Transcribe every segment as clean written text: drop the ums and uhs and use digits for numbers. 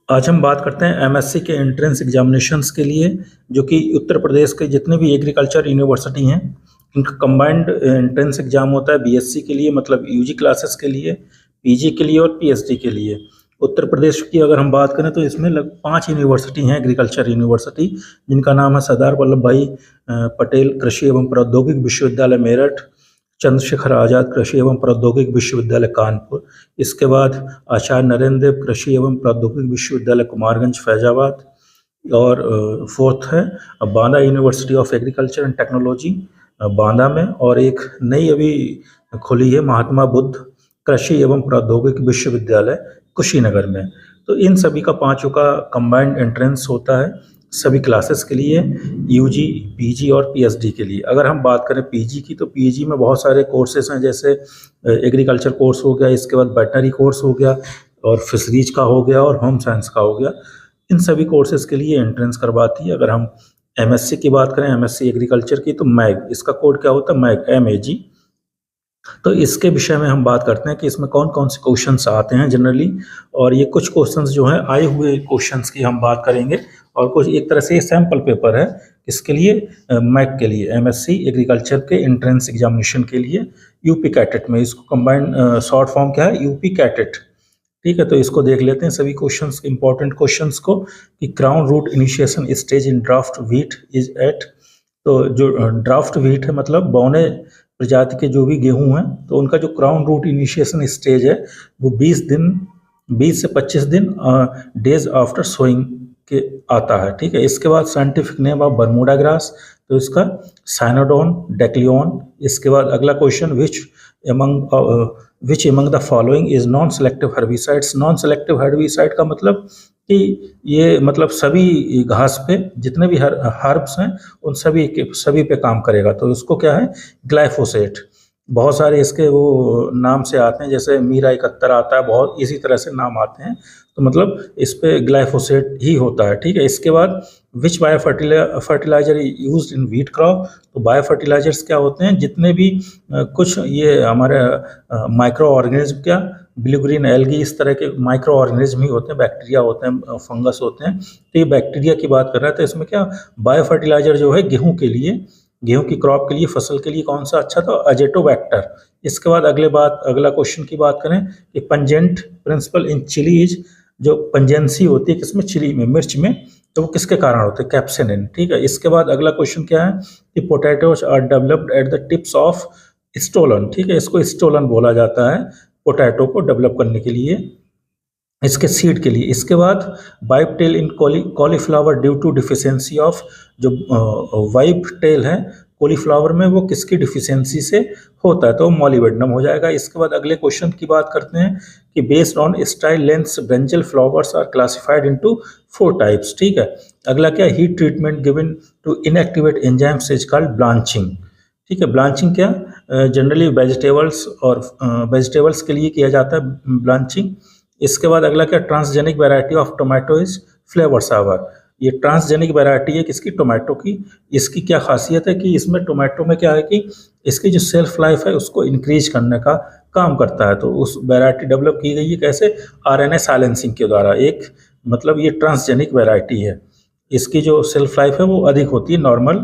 आज हम बात करते हैं एमएससी के एंट्रेंस एग्जामिनेशंस के लिए, जो कि उत्तर प्रदेश के जितने भी एग्रीकल्चर यूनिवर्सिटी हैं, इनका कंबाइंड एंट्रेंस एग्जाम होता है बीएससी के लिए, मतलब यूजी क्लासेस के लिए, पीजी के लिए और पीएचडी के लिए। उत्तर प्रदेश की अगर हम बात करें तो इसमें लगभग 5 यूनिवर्सिटी हैं एग्रीकल्चर यूनिवर्सिटी, जिनका नाम है सरदार वल्लभ भाई पटेल कृषि एवं प्रौद्योगिक विश्वविद्यालय मेरठ, चंद्रशेखर आज़ाद कृषि एवं प्रौद्योगिक विश्वविद्यालय कानपुर। इसके बाद आचार्य नरेंद्र देव कृषि एवं प्रौद्योगिक विश्वविद्यालय कुमारगंज फैजाबाद। और फोर्थ है Banda university of agriculture and technology Banda में। और एक नई अभी खुली है महात्मा बुद्ध कृषि एवं प्रौद्योगिक विश्वविद्यालय कुशीनगर में। तो इन सभी का पांचों का कंबाइंड एंट्रेंस होता है सभी क्लासेस के लिए, यूजी, पीजी और पीएचडी के लिए। अगर हम बात करें पीजी की, तो पीजी में बहुत सारे कोर्सेज हैं, जैसे एग्रीकल्चर कोर्स हो गया, इसके बाद वेटनरी कोर्स हो गया, और फिशरीज का हो गया, और होम साइंस का हो गया। इन सभी कोर्सेज के लिए एंट्रेंस करवाती है। अगर हम एमएससी की बात करें, एमएससी एग्रीकल्चर की, तो मैग, इसका कोड क्या होता है, मैग, MAG। तो इसके विषय में हम बात करते हैं कि इसमें कौन कौन से क्वेश्चंस आते हैं जनरली, और ये कुछ क्वेश्चंस जो हैं आए हुए क्वेश्चंस की हम बात करेंगे, और कुछ एक तरह से सैम्पल पेपर है इसके लिए, मैक के लिए, एमएससी एग्रीकल्चर के एंट्रेंस एग्जामिनेशन के लिए, यूपी कैटेट में। इसको कंबाइंड शॉर्ट फॉर्म क्या है, यूपी कैटेट। ठीक है, तो इसको देख लेते हैं सभी क्वेश्चंस, इंपॉर्टेंट क्वेश्चंस को, कि crown root initiation stage in draft wheat is at. तो जो ड्राफ्ट व्हीट है, मतलब बौने प्रजाति के जो भी गेहूं हैं, तो उनका जो क्राउन रूट इनिशिएशन स्टेज है वो 20 से 25 दिन डेज आफ्टर सोइंग के आता है। ठीक है, इसके बाद scientific name of Bermuda grass, तो इसका साइनोडोन डेक्लियन। इसके बाद अगला question, which among the following is non selective herbicides. Non selective herbicide का मतलब कि ये मतलब सभी घास पे जितने भी हर्ब्स हैं उन सभी पे काम करेगा। तो उसको क्या है, ग्लाइफोसेट। बहुत सारे इसके वो नाम से आते हैं, जैसे मीरा 71 आता है, बहुत इसी तरह से नाम आते हैं। तो मतलब इस पे ग्लाइफोसेट ही होता है। ठीक है, इसके बाद which bio fertilizer used in wheat crop. तो बायो फर्टिलाइजर्स क्या होते हैं, जितने भी कुछ ये हमारे माइक्रो ऑर्गेनिज्म, क्या ब्लू ग्रीन एल्गी, इस तरह के माइक्रो ऑर्गेनिज्म ही होते हैं, बैक्टीरिया होते हैं, फंगस होते हैं। तो ये बैक्टीरिया की बात कर रहा है। तो इसमें क्या बायो फर्टिलाइजर जो है गेहूं के लिए, गेहूं की क्रॉप के लिए, फसल के लिए कौन सा अच्छा, तो अजेटोबैक्टर। इसके बाद अगला क्वेश्चन की बात करें कि पंजेंट प्रिंसिपल इन चिलीज, जो पंजेंसी होती है किसमें, चिली में, मिर्च में, तो वो किसके कारण होते हैं, कैप्सेनिन। ठीक है, इसके बाद अगला क्वेश्चन क्या है कि potatoes are developed at the tips of stolon. ठीक है, इसको स्टोलन बोला जाता है पोटैटो को डेवलप करने के लिए, इसके सीड के लिए। इसके बाद whip tail in cauliflower due to deficiency of, जो वाइप टेल है कॉलीफ्लावर में, वो किसकी डिफिशियंसी से होता है, तो मॉलिबेडनम हो जाएगा। इसके बाद अगले क्वेश्चन की बात करते हैं कि based on style lengths brinjal flowers are classified into 4 types. ठीक है, अगला क्या, heat treatment given to inactivate enzymes is called blanching. ठीक है, ब्लांचिंग क्या, जनरली वेजिटेबल्स के लिए किया जाता है ब्लांचिंग। इसके बाद अगला क्या, transgenic variety of tomato is Flavr Savr. ये ट्रांसजेनिक वैरायटी है किसकी, टोमेटो की। इसकी क्या खासियत है कि इसमें टोमेटो में क्या है कि इसकी जो सेल्फ लाइफ है उसको इंक्रीज करने का काम करता है। तो उस वैरायटी डेवलप की गई है कैसे, RNA साइलेंसिंग के द्वारा। एक मतलब ये ट्रांसजेनिक वैरायटी है, इसकी जो सेल्फ लाइफ है वो अधिक होती है नॉर्मल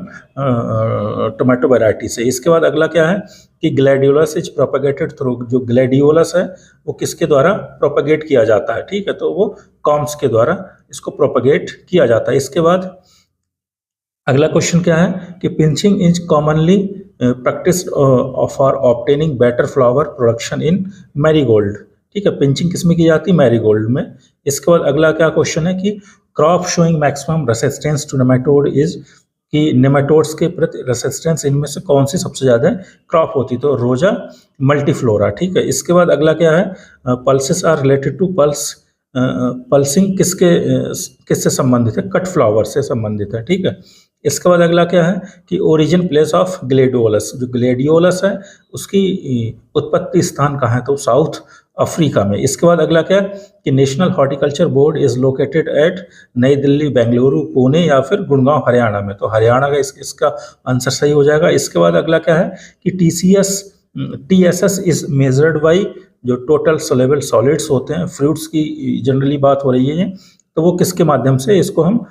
टोमेटो वैरायटी से। इसके बाद अगला क्या है कि ग्लैडियोलस इज प्रोपेगेटेड थ्रू, जो ग्लैडियोलस है वो किसके द्वारा प्रोपेगेट किया जाता है। ठीक है, तो वो कॉम्स के द्वारा इसको प्रोपेगेट किया जाता है। इसके बाद अगला क्वेश्चन क्या है कि pinching is commonly practice for obtaining better flower production in marigold. ठीक है, पिंचिंग किसमें की जाती है, मैरीगोल्ड में। इसके बाद अगला क्या क्वेश्चन है कि crop showing maximum resistance to nematode is, कि नेमाटोड्स के प्रति रेसिस्टेंस इनमें से कौन सी सबसे ज़्यादा क्रॉप होती, तो रोजा मल्टीफ्लोरा। ठीक है, इसके बाद अगला क्या है, pulses are related to pulsing किससे संबंधित है, कट फ्लावर से संबंधित है। ठीक है, इसके बाद अगला क्या है कि ओरिजिन प्लेस ऑफ ग्लेडियोलस, जो ग्लेडियोलस है उसकी उत्पत्ति स्थान कहाँ है, तो साउथ अफ्रीका में। इसके बाद अगला क्या कि national horticulture board is located at नई दिल्ली, बेंगलुरु, पुणे या फिर गुड़गांव हरियाणा में। तो हरियाणा का इसका आंसर सही हो जाएगा। इसके बाद अगला क्या है कि TSS इज मेजर्ड बाई, जो टोटल सोलेबल सॉलिड्स होते हैं, फ्रूट्स की जनरली बात हो रही है, तो वो किसके माध्यम से इसको हम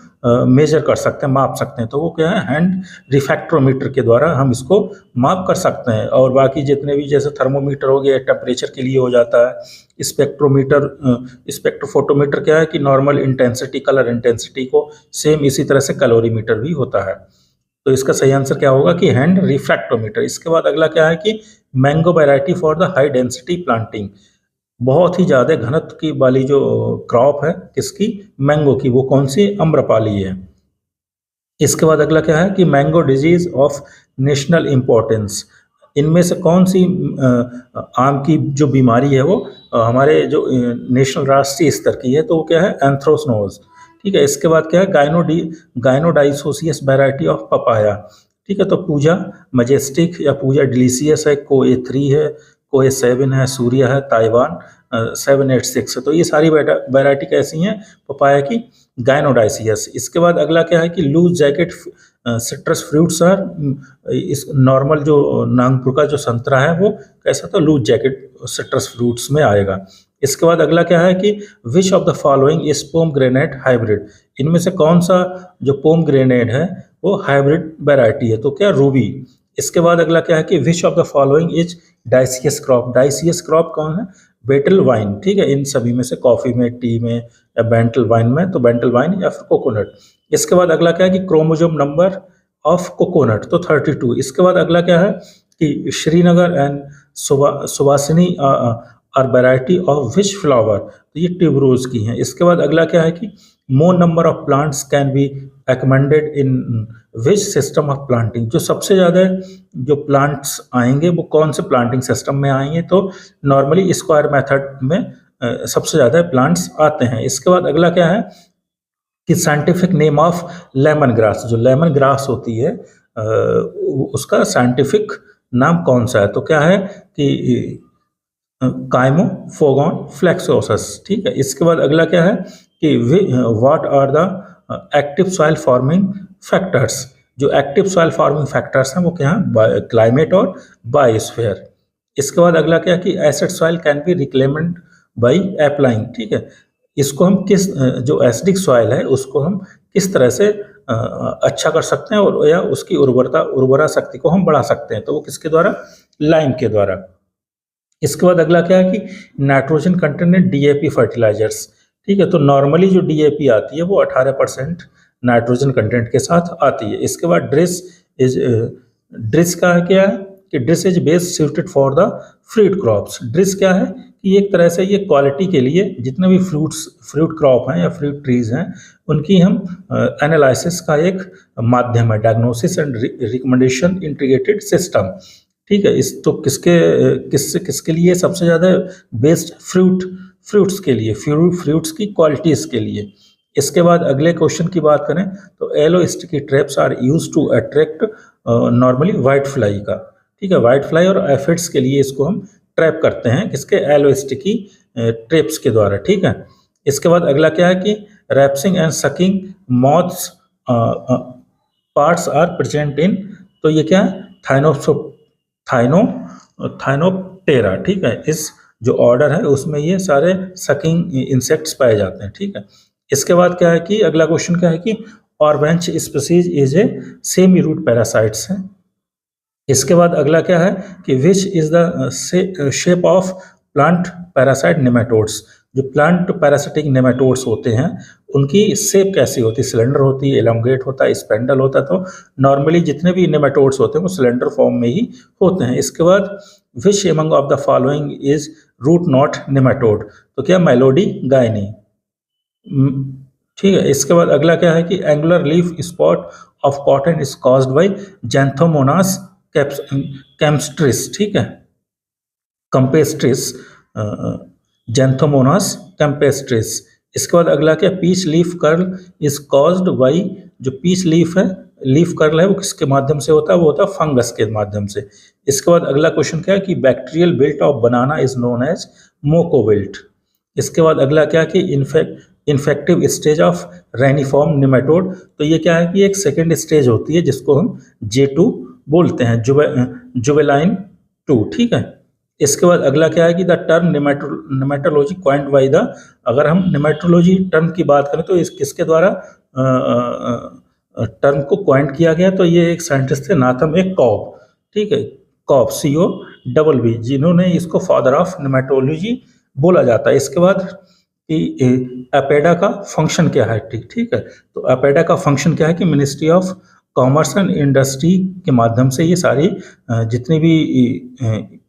मेजर कर सकते हैं, माप सकते हैं, तो वो क्या है, हैंड रिफ्रैक्ट्रोमीटर के द्वारा हम इसको माप कर सकते हैं। और बाकी जितने भी जैसे थर्मोमीटर हो गया, टेम्परेचर के लिए हो जाता है, स्पेक्ट्रोमीटर, स्पेक्ट्रोफोटोमीटर क्या है कि नॉर्मल इंटेंसिटी, कलर इंटेंसिटी को, सेम इसी तरह से कैलोरीमीटर भी होता है। तो इसका सही आंसर क्या होगा कि हैंड रिफ्रैक्टोमीटर। इसके बाद अगला क्या है कि mango variety for the high density planting, बहुत ही ज़्यादा घनत्व की वाली जो क्रॉप है किसकी, मैंगो की, वो कौन सी, अम्रपाली है। इसके बाद अगला क्या है कि mango disease of national importance, इनमें से कौन सी आम की जो बीमारी है वो हमारे जो नेशनल राष्ट्रीय स्तर की है, तो वो क्या है, एंथ्रोसनोज। ठीक है, इसके बाद क्या है, गाइनोडाइसोसियस वैरायटी ऑफ पपाया। ठीक है, तो पूजा मजेस्टिक या पूजा डिलीशियस है, कोए 3 है, कोए 7 है, सूर्या है, ताइवान 786 है। तो ये सारी वैरायटी कैसी हैं पपाया की, गाइनोडाइसियस। इसके बाद अगला क्या है कि loose jacket citrus fruits are, इस नॉर्मल जो नागपुर का जो संतरा है वो कैसा, तो लूज जैकेट सिट्रस फ्रूट्स में आएगा। इसके बाद अगला क्या है कि which of the following is pomegranate hybrid, इनमें से कौन सा जो पोमग्रेनेट है वो हाइब्रिड वैरायटी है, तो क्या, रूबी। इसके बाद अगला क्या है कि which of the following is dioecious crop, dioecious crop कौन है, बेटल वाइन। ठीक है, इन सभी में से, कॉफी में, टी में या बेंटल वाइन में, तो बेंटल वाइन या फिर कोकोनट। इसके बाद अगला क्या है कि क्रोमोजोम नंबर ऑफ कोकोनट, तो 32। इसके बाद अगला क्या है कि Srinagar and Suvasini are variety of which flower, तो ये ट्यूबरोज की हैं। इसके बाद अगला क्या है कि मोर number of plants can be recommended in which system of planting, जो सबसे ज़्यादा जो प्लांट्स आएंगे वो कौन से प्लांटिंग सिस्टम में आएंगे, तो नॉर्मली स्क्वायर मेथड में सबसे ज़्यादा प्लांट्स आते हैं। इसके बाद अगला क्या है कि scientific name of lemon grass, जो लेमन ग्रास होती है उसका साइंटिफिक नाम कौन सा है, तो क्या है कि काइमोफोगॉन फ्लेक्सोसस। ठीक है, इसके बाद अगला क्या है कि what are the active soil forming factors, जो एक्टिव सॉइल फॉर्मिंग फैक्टर्स हैं वो क्या है, क्लाइमेट और बायोस्फीयर। इसके बाद अगला क्या है कि acid soil can be reclaimed by applying. ठीक है, इसको हम किस, जो एसिडिक सॉइल है उसको हम किस तरह से अच्छा कर सकते हैं और या उसकी उर्वरा शक्ति को हम बढ़ा सकते हैं, तो वो किसके द्वारा, लाइम के द्वारा। इसके बाद अगला क्या है कि नाइट्रोजन कंटेंट डीएपी फर्टिलाइजर्स। ठीक है, तो नॉर्मली जो डीएपी आती है वो 18% नाइट्रोजन कंटेंट के साथ आती है। इसके बाद ड्रिस का क्या है कि DRIS is best suited for the fruit crops. DRIS क्या है कि एक तरह से ये क्वालिटी के लिए जितने भी फ्रूट क्रॉप हैं या फ्रूट ट्रीज हैं उनकी हम एनालिसिस का एक माध्यम है, diagnosis and recommendation integrated system. ठीक है, इस तो किसके लिए सबसे ज़्यादा बेस्ट, फ्रूट्स के लिए, फ्रूट्स की क्वालिटीज़ के लिए। इसके बाद अगले क्वेश्चन की बात करें तो yellow sticky traps are use to attract normally white fly का। ठीक है, वाइट फ्लाई और एफिड्स के लिए इसको हम ट्रैप करते हैं, किसके, येलो स्टिकी ट्रैप्स के द्वारा। ठीक है, इसके बाद अगला क्या है कि rasping and sucking mouth parts are present in, तो ये क्या है, थाइनोप्टेरा। ठीक है, इस जो ऑर्डर है उसमें ये सारे सकिंग इंसेक्ट्स पाए जाते हैं। ठीक है, इसके बाद क्या है कि अगला क्वेश्चन क्या है कि Orobanche species is a semi root parasites है। इसके बाद अगला क्या है कि which is the shape of plant parasite nematodes, जो प्लांट पैरासिटिक नेमाटोड्स होते हैं उनकी शेप कैसी होती है, सिलेंडर होती है, एलोंगेट होता है, स्पेंडल होता है, तो नॉर्मली जितने भी नेमाटोड्स होते हैं वो सिलेंडर फॉर्म में ही होते हैं। इसके बाद which among of the following is root knot nematode, तो क्या, मेलोडी गायनी। ठीक है, इसके बाद अगला क्या है कि angular leaf spot of cotton is caused by Xanthomonas campestris. ठीक है, कंपेस्ट्रिस, जैंथोमोनास कैम्पेस्ट्रिस। इसके बाद अगला क्या, peach leaf curl is caused by, जो पीच लीफ है, लीफ कर्ल है वो किसके माध्यम से होता है, वो होता है फंगस के माध्यम से। इसके बाद अगला क्वेश्चन क्या है कि bacterial wilt of banana is known as moko wilt. इसके बाद अगला क्या कि infective stage of reniform nematode, तो ये क्या है कि एक सेकेंड स्टेज होती है जिसको हम J2 बोलते हैं, जुवेलाइन 2। ठीक है, इसके बाद अगला क्या है कि the term nematology coined by the, अगर हम नेमेटोलॉजी टर्म की बात करें तो इस किसके द्वारा टर्म को क्वाइंड किया गया, तो ये एक साइंटिस्ट थे नाथम ए कॉब, ठीक है, कॉब COBB, जिन्होंने इसको फादर ऑफ नेमेटोलॉजी बोला जाता है। इसके बाद कि अपेडा का फंक्शन क्या है, ठीक है, तो अपेडा का फंक्शन क्या है कि ministry of commerce and industry के माध्यम से ये सारी जितनी भी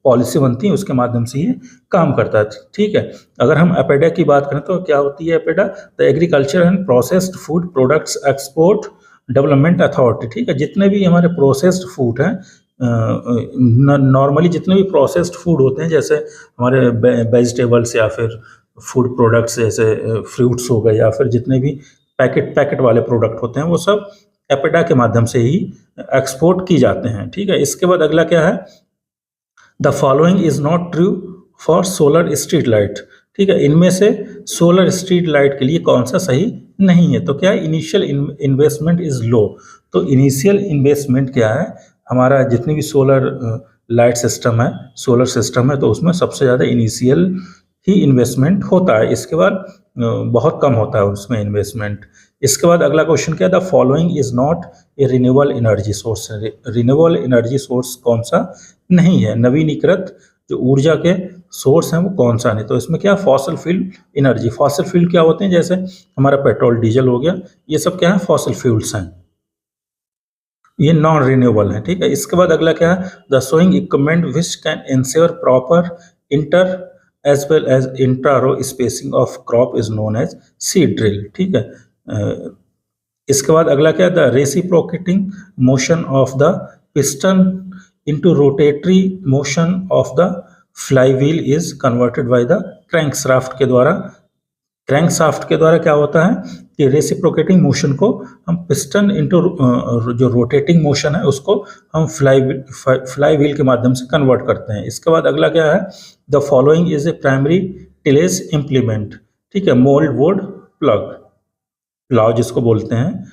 पॉलिसी बनती है उसके माध्यम से ये काम करता है, ठीक है। अगर हम अपेडा की बात करें तो क्या होती है APEDA, the agriculture and processed food products export development authority, ठीक है। जितने भी हमारे प्रोसेस्ड फूड हैं, नॉर्मली जितने भी प्रोसेस्ड फूड होते हैं, जैसे हमारे वेजिटेबल्स या फिर फूड प्रोडक्ट्स जैसे फ्रूट्स हो गए या फिर जितने भी पैकेट वाले प्रोडक्ट होते हैं, वो सब एपेडा के माध्यम से ही एक्सपोर्ट की जाते हैं, ठीक है। इसके बाद अगला क्या है, the following is not true for solar street light, ठीक है। इनमें से सोलर स्ट्रीट लाइट के लिए कौन सा सही नहीं है, तो क्या है, इनिशियल इन्वेस्टमेंट इज लो, तो इनिशियल इन्वेस्टमेंट क्या है, हमारा जितनी भी सोलर लाइट सिस्टम है, सोलर सिस्टम है, तो उसमें सबसे ज़्यादा इनिशियल ही इन्वेस्टमेंट होता है, इसके बाद बहुत कम होता है उसमें इन्वेस्टमेंट। इसके बाद अगला क्वेश्चन क्या है, the following is not A renewable energy source, renewable energy source कौन सा नहीं है, नवीनीकृत जो ऊर्जा के सोर्स हैं वो कौन सा नहीं, तो इसमें क्या, fossil fuel energy, fossil fuel क्या होते हैं, जैसे हमारा पेट्रोल डीजल हो गया, ये सब क्या है, फॉसिल फ्यूल्स हैं, ये नॉन रिन्यूएबल है, ठीक है। इसके बाद अगला क्या है, the sowing equipment which can ensure proper inter as well as intra row spacing of crop is known as seed drill, ठीक है। इसके बाद अगला क्या है, the reciprocating motion of the piston into rotary motion of the flywheel is converted by the crankshaft के द्वारा। Crankshaft के द्वारा क्या होता है कि रेसिप्रोकेटिंग मोशन को हम पिस्टन इनटू जो रोटेटिंग मोशन है उसको हम फ्लाईव्हील के माध्यम से कन्वर्ट करते हैं। इसके बाद अगला क्या है, the following is a primary tillage implement, ठीक है, मोल्ड वुड प्लाव जिसको बोलते हैं।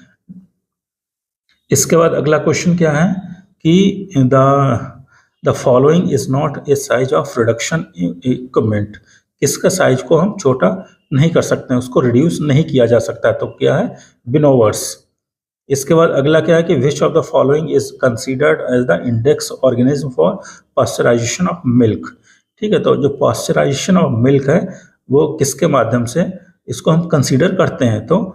इसके बाद अगला क्वेश्चन क्या है कि the following is not A size of reduction equipment, किसका साइज को हम छोटा नहीं कर सकते हैं, उसको रिड्यूस नहीं किया जा सकता है, तो क्या है, विनोवर्स। इसके बाद अगला क्या है कि which of the following is considered as the index organism for pasteurization of milk, ठीक है, तो जो पास्चराइजेशन ऑफ मिल्क है वो किसके माध्यम से इसको हम कंसीडर करते हैं, तो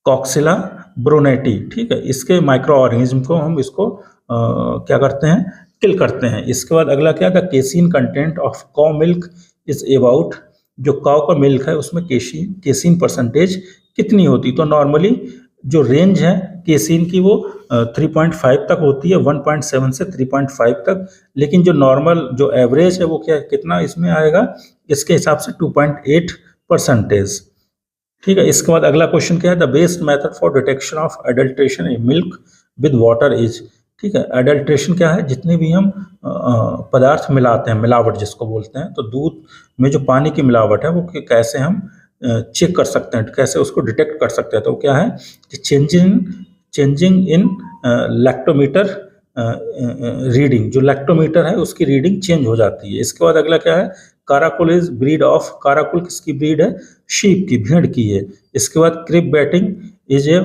कॉक्सिला ब्रोनेटी, ठीक है, इसके माइक्रो ऑर्गेनिज्म को हम इसको क्या करते हैं, किल करते हैं। इसके बाद अगला क्या है, the casein content of cow milk is about, जो काउ का मिल्क है उसमें केसिन परसेंटेज कितनी होती, तो नॉर्मली जो रेंज है केसिन की वो 3.5 तक होती है, 1.7 से 3.5 तक, लेकिन जो नॉर्मल जो एवरेज है वो क्या कितना इसमें आएगा, इसके हिसाब से 2.8%, ठीक है। इसके बाद अगला क्वेश्चन क्या है, the best method for detection of adulteration in milk with water is, ठीक है, एडल्ट्रेशन क्या है, जितने भी हम पदार्थ मिलाते हैं, मिलावट जिसको बोलते हैं, तो दूध में जो पानी की मिलावट है वो कैसे हम चेक कर सकते हैं, कैसे उसको डिटेक्ट कर सकते हैं, तो क्या है कि चेंजिंग इन लैक्टोमीटर रीडिंग, जो लैक्टोमीटर है उसकी रीडिंग चेंज हो जाती है। इसके बाद अगला क्या है, काराकुल इज ब्रीड ऑफ, काराकुल किसकी ब्रीड है, शीप की, भेड़ की है। इसके बाद crib biting is a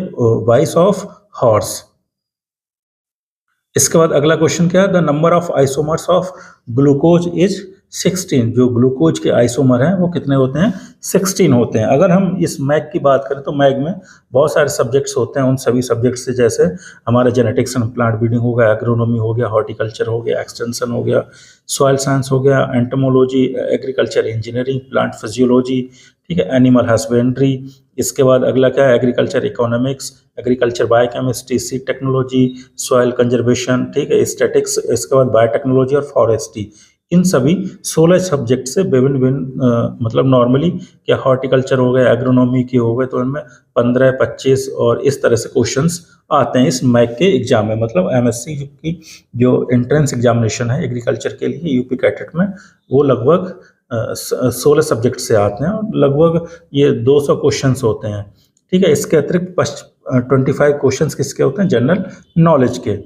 vice of horse. इसके बाद अगला क्वेश्चन क्या है, the number of isomers of glucose is 16, जो ग्लूकोज के आइसोमर हैं वो कितने होते हैं, 16 होते हैं। अगर हम इस मैग की बात करें तो मैग में बहुत सारे सब्जेक्ट्स होते हैं, उन सभी सब्जेक्ट्स से जैसे हमारा जेनेटिक्स एंड प्लांट ब्रीडिंग हो गया, एग्रोनॉमी हो गया, हॉर्टिकल्चर हो गया, एक्सटेंशन हो गया, सॉइल साइंस हो गया, entomology, agriculture engineering, plant physiology, ठीक है, एनिमल हस्बेंड्री। इसके बाद अगला क्या है, agriculture economics, agriculture biochemistry, seed technology, soil conservation, ठीक है, स्टैटिक्स। इसके बाद बायोटेक्नोलॉजी और फॉरेस्ट्री। इन सभी 16 सब्जेक्ट से विभिन्न मतलब नॉर्मली क्या हॉर्टिकल्चर हो गए, एग्रोनॉमी के हो गए, तो इनमें 15, 25 और इस तरह से क्वेश्चंस आते हैं इस मैक के एग्जाम में। मतलब एमएससी की जो एंट्रेंस एग्जामिनेशन है एग्रीकल्चर के लिए यूपी कैटेट में, वो लगभग 16 सब्जेक्ट से आते हैं और लगभग ये 200 क्वेश्चंस होते हैं, ठीक है। इसके अतिरिक्त 25 क्वेश्चंस किसके होते हैं, जनरल नॉलेज के।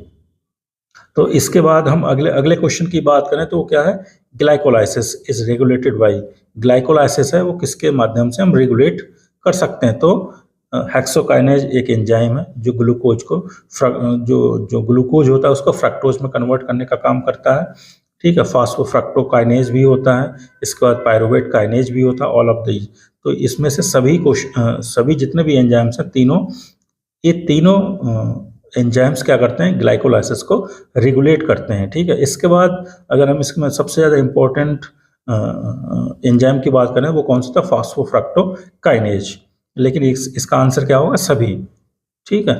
तो इसके बाद हम अगले अगले क्वेश्चन की बात करें तो वो क्या है, glycolysis is regulated by, glycolysis है वो किसके माध्यम से हम रेगुलेट कर सकते हैं, तो हेक्सोकाइनेज एक एंजाइम है जो ग्लूकोज को जो ग्लूकोज होता है उसको फ्रक्टोज में कन्वर्ट करने का काम करता है, ठीक है। फास्फोफ्रक्टोकाइनेज भी होता है, इसके बाद पायरुवेट काइनेज भी होता है, ऑल ऑफ दीज। तो इसमें से सभी जितने भी एंजाइम्स हैं ये तीनों एंजाइम्स क्या करते हैं, ग्लाइकोलाइसिस को रेगुलेट करते हैं, ठीक है। इसके बाद अगर हम इसमें सबसे ज़्यादा इम्पोर्टेंट एंजाइम की बात करें वो कौन सा था, फास्फोफ्रक्टोकाइनेज, लेकिन इसका आंसर क्या होगा, सभी, ठीक है।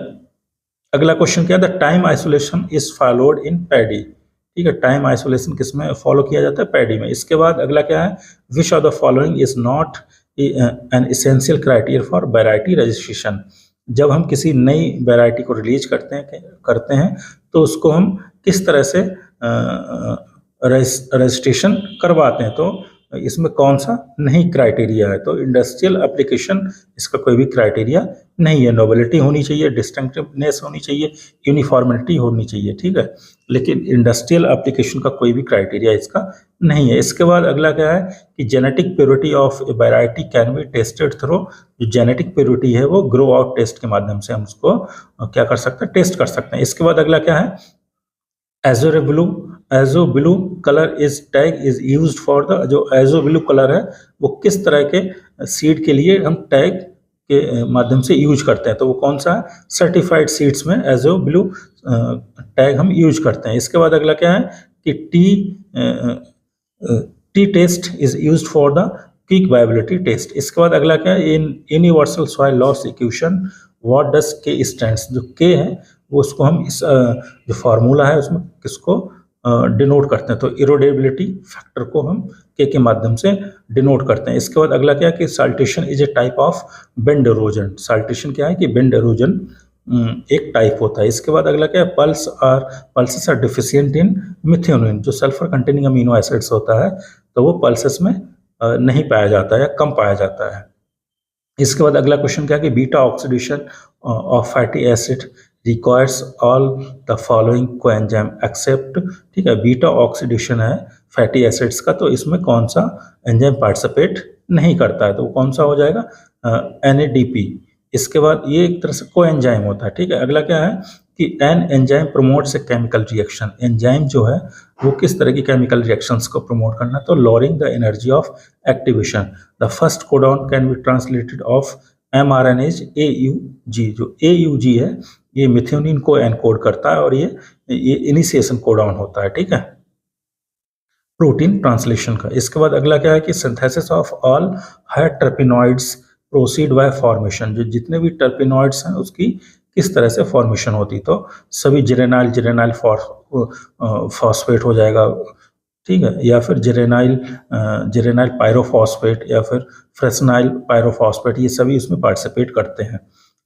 अगला क्वेश्चन क्या है, the time isolation is followed in paddy, ठीक है। टाइम आइसोलेशन किसमें फॉलो किया जाता है, पैडी में। इसके बाद अगला क्या है, which of the following is not an essential criteria for variety registration, जब हम किसी नई वैरायटी को रिलीज करते हैं तो उसको हम किस तरह से रजिस्ट्रेशन करवाते हैं, तो इसमें कौन सा नहीं क्राइटेरिया है, तो इंडस्ट्रियल एप्लीकेशन इसका कोई भी क्राइटेरिया नहीं है, नोवेलिटी होनी चाहिए, डिस्टिंक्टिवनेस होनी चाहिए, यूनिफॉर्मिटी होनी चाहिए, ठीक है, लेकिन इंडस्ट्रियल एप्लीकेशन का कोई भी क्राइटेरिया इसका नहीं है। इसके बाद अगला क्या है कि genetic purity of A variety can be tested through, जो जेनेटिक प्योरिटी है वो ग्रो आउट टेस्ट के माध्यम से हम उसको क्या कर सकते हैं, टेस्ट कर सकते हैं। इसके बाद अगला क्या है, azo blue colour is tag is used for the, जो एजो ब्लू कलर है वो किस तरह के सीड के लिए हम टैग के माध्यम से यूज करते हैं, तो वो कौन सा है, सर्टिफाइड सीड्स में एजो ब्लू टैग हम यूज करते हैं। इसके बाद अगला क्या है कि T test is used for the quick viability test. इसके बाद अगला क्या है, in universal soil loss equation what does K stands, जो के है वो उसको हम इस जो फार्मूला है उसमें किसको डिनोट करते हैं, तो इरोडेबिलिटी फैक्टर को हम के माध्यम से डिनोट करते हैं। इसके बाद अगला क्या है कि saltation is a type of bend halogen, saltation क्या है कि बेंड एरोजन एक टाइप होता है। इसके बाद अगला क्या है, pulses are deficient in methionine, जो सल्फर कंटेनिंग अमीनो एसिड्स होता है तो वो पल्सेस में नहीं पाया जाता है या कम पाया जाता है। इसके बाद अगला क्वेश्चन क्या है कि beta oxidation of fatty acid requires all the following coenzyme except, ठीक है, बीटा ऑक्सीडेशन है फैटी एसिड्स का, तो इसमें कौन सा एंजाइम पार्टिसिपेट नहीं करता है, तो वो कौन सा हो जाएगा, NADP। इसके बाद ये एक तरह से कोएंजाइम होता है, ठीक है। अगला क्या है कि an enzyme promotes a chemical reaction, enzyme जो है वो किस तरह की केमिकल रिएक्शंस को प्रमोट करना है, तो lowering the energy of activation, the first codon can be translated of mRNA is AUG, जो AUG है ये मिथ्योनिन को एनकोड करता है और ये इनिशिएशन कोडॉन होता है, ठीक है, प्रोटीन ट्रांसलेशन का। इसके बाद अगला क्या है कि synthesis of all higher terpenoids proceed by formation, जो जितने भी टर्पिनॉइड्स हैं उसकी किस तरह से फॉर्मेशन होती, तो सभी जिरेनाइल फॉस्फेट हो जाएगा, ठीक है, या फिर जिरेनाइल पायरोफॉस्फेट या फिर फ्रेसनाइल पायरोफॉस्फेट, ये सभी उसमें पार्टिसिपेट करते हैं।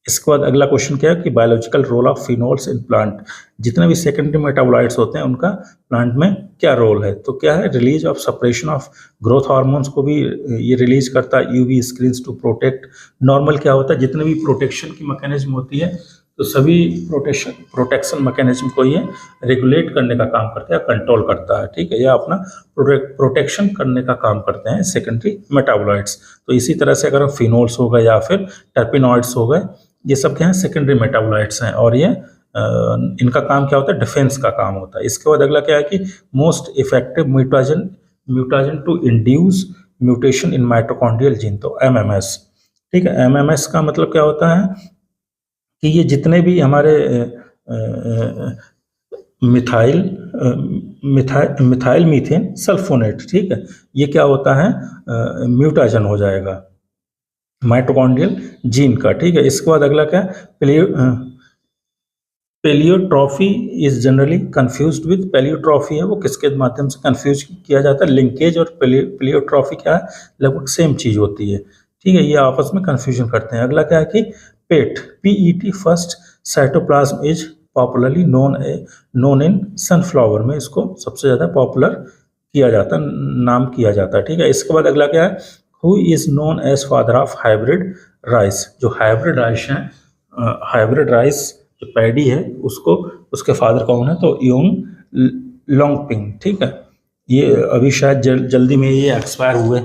इसके बाद अगला क्वेश्चन क्या है कि biological role of phenols in plant, जितने भी सेकेंडरी मेटाबोलाइट्स होते हैं उनका प्लांट में क्या रोल है, तो क्या है, release of suppression of growth hormones को भी ये रिलीज करता है, UV screens to protect, normal क्या होता है, जितने भी प्रोटेक्शन की मैकेनिज्म होती है तो सभी प्रोटेक्शन मैकेनिज्म को ये रेगुलेट करने का काम करता है, कंट्रोल करता है, ठीक है, या अपना प्रोटेक्शन करने का काम करते हैं सेकेंडरी मेटाबोलाइट्स। तो इसी तरह से अगर फिनोल्स हो गए या फिर टर्पिनॉइड्स हो गए, ये सब क्या है, सेकेंडरी मेटाबोलाइट्स हैं और ये इनका काम क्या होता है, डिफेंस का काम होता है। इसके बाद अगला क्या है कि most effective mutagen to induce mutation in mitochondrial gene, तो MMS, ठीक है। MMS का मतलब क्या होता है कि ये जितने भी हमारे मिथाइल मीथेन सल्फोनेट, ठीक है, ये क्या होता है, म्यूटाजन हो जाएगा माइटोकॉन्ड्रियल जीन का, ठीक है। इसके बाद अगला क्या है, पेलियोट्रॉफी इज जनरली कंफ्यूज्ड विद, पेलियोट्रॉफी है वो किसके माध्यम से कंफ्यूज किया जाता है, लिंकेज और पेलियोट्रॉफी क्या है, लगभग सेम चीज होती है, ठीक है, ये आपस में कंफ्यूजन करते हैं। अगला क्या है कि PET first cytoplasm is popularly known in sunflower, में इसको सबसे ज़्यादा पॉपुलर किया जाता है, नाम किया जाता है, ठीक है। इसके बाद अगला क्या है, who is known as father of hybrid rice, जो हाइब्रिड राइस है, हाइब्रिड राइस जो पैडी है उसको उसके फादर कौन है, तो योंग लॉन्गपिंग, ठीक है, ये अभी शायद जल्दी में ये एक्सपायर हुए।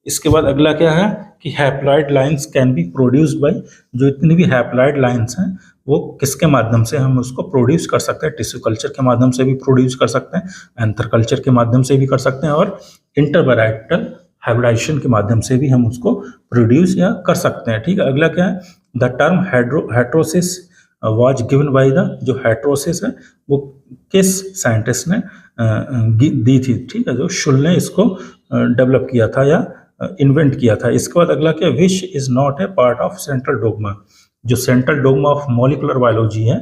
इसके बाद अगला क्या है कि haploid lines can be produced by, जो इतनी भी हैप्लॉइड लाइंस हैं वो किसके माध्यम से हम उसको प्रोड्यूस कर सकते हैं, टिश्यू कल्चर के माध्यम से भी प्रोड्यूस कर सकते हैं, एंथर कल्चर के माध्यम से भी कर सकते हैं, और इंटरवैराइटल हाइब्रिडाइजेशन के माध्यम से भी हम उसको प्रोड्यूस या कर सकते हैं, ठीक है। अगला क्या है, the term heterosis was given by the, जो हेट्रोसिस है वो किस साइंटिस्ट ने दी थी, ठीक है, जो शुल ने इसको डेवलप किया था या इन्वेंट किया था। इसके बाद अगला क्या, which is not a part of central dogma, जो central dogma of molecular biology है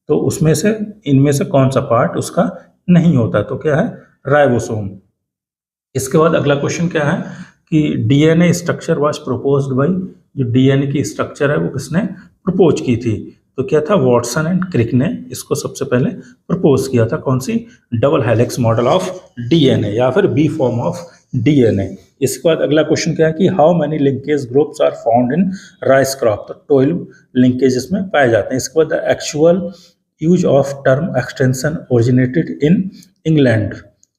तो उसमें से इनमें से कौन सा पार्ट उसका नहीं होता, तो क्या है, राइबोसोम। इसके बाद अगला क्वेश्चन क्या है कि DNA structure was proposed by, जो डीएनए की स्ट्रक्चर है वो किसने प्रपोज की थी, तो क्या था, वॉटसन एंड क्रिक ने इसको सबसे पहले प्रपोज किया था। कौन सी, double helix model of DNA या फिर बी फॉर्म ऑफ डीएनए। इसके बाद अगला क्वेश्चन क्या है कि how many linkage groups are found in rice crop, तो 12 लिंकेजेस में पाए जाते हैं। इसके बाद actual use of term extension originated in England.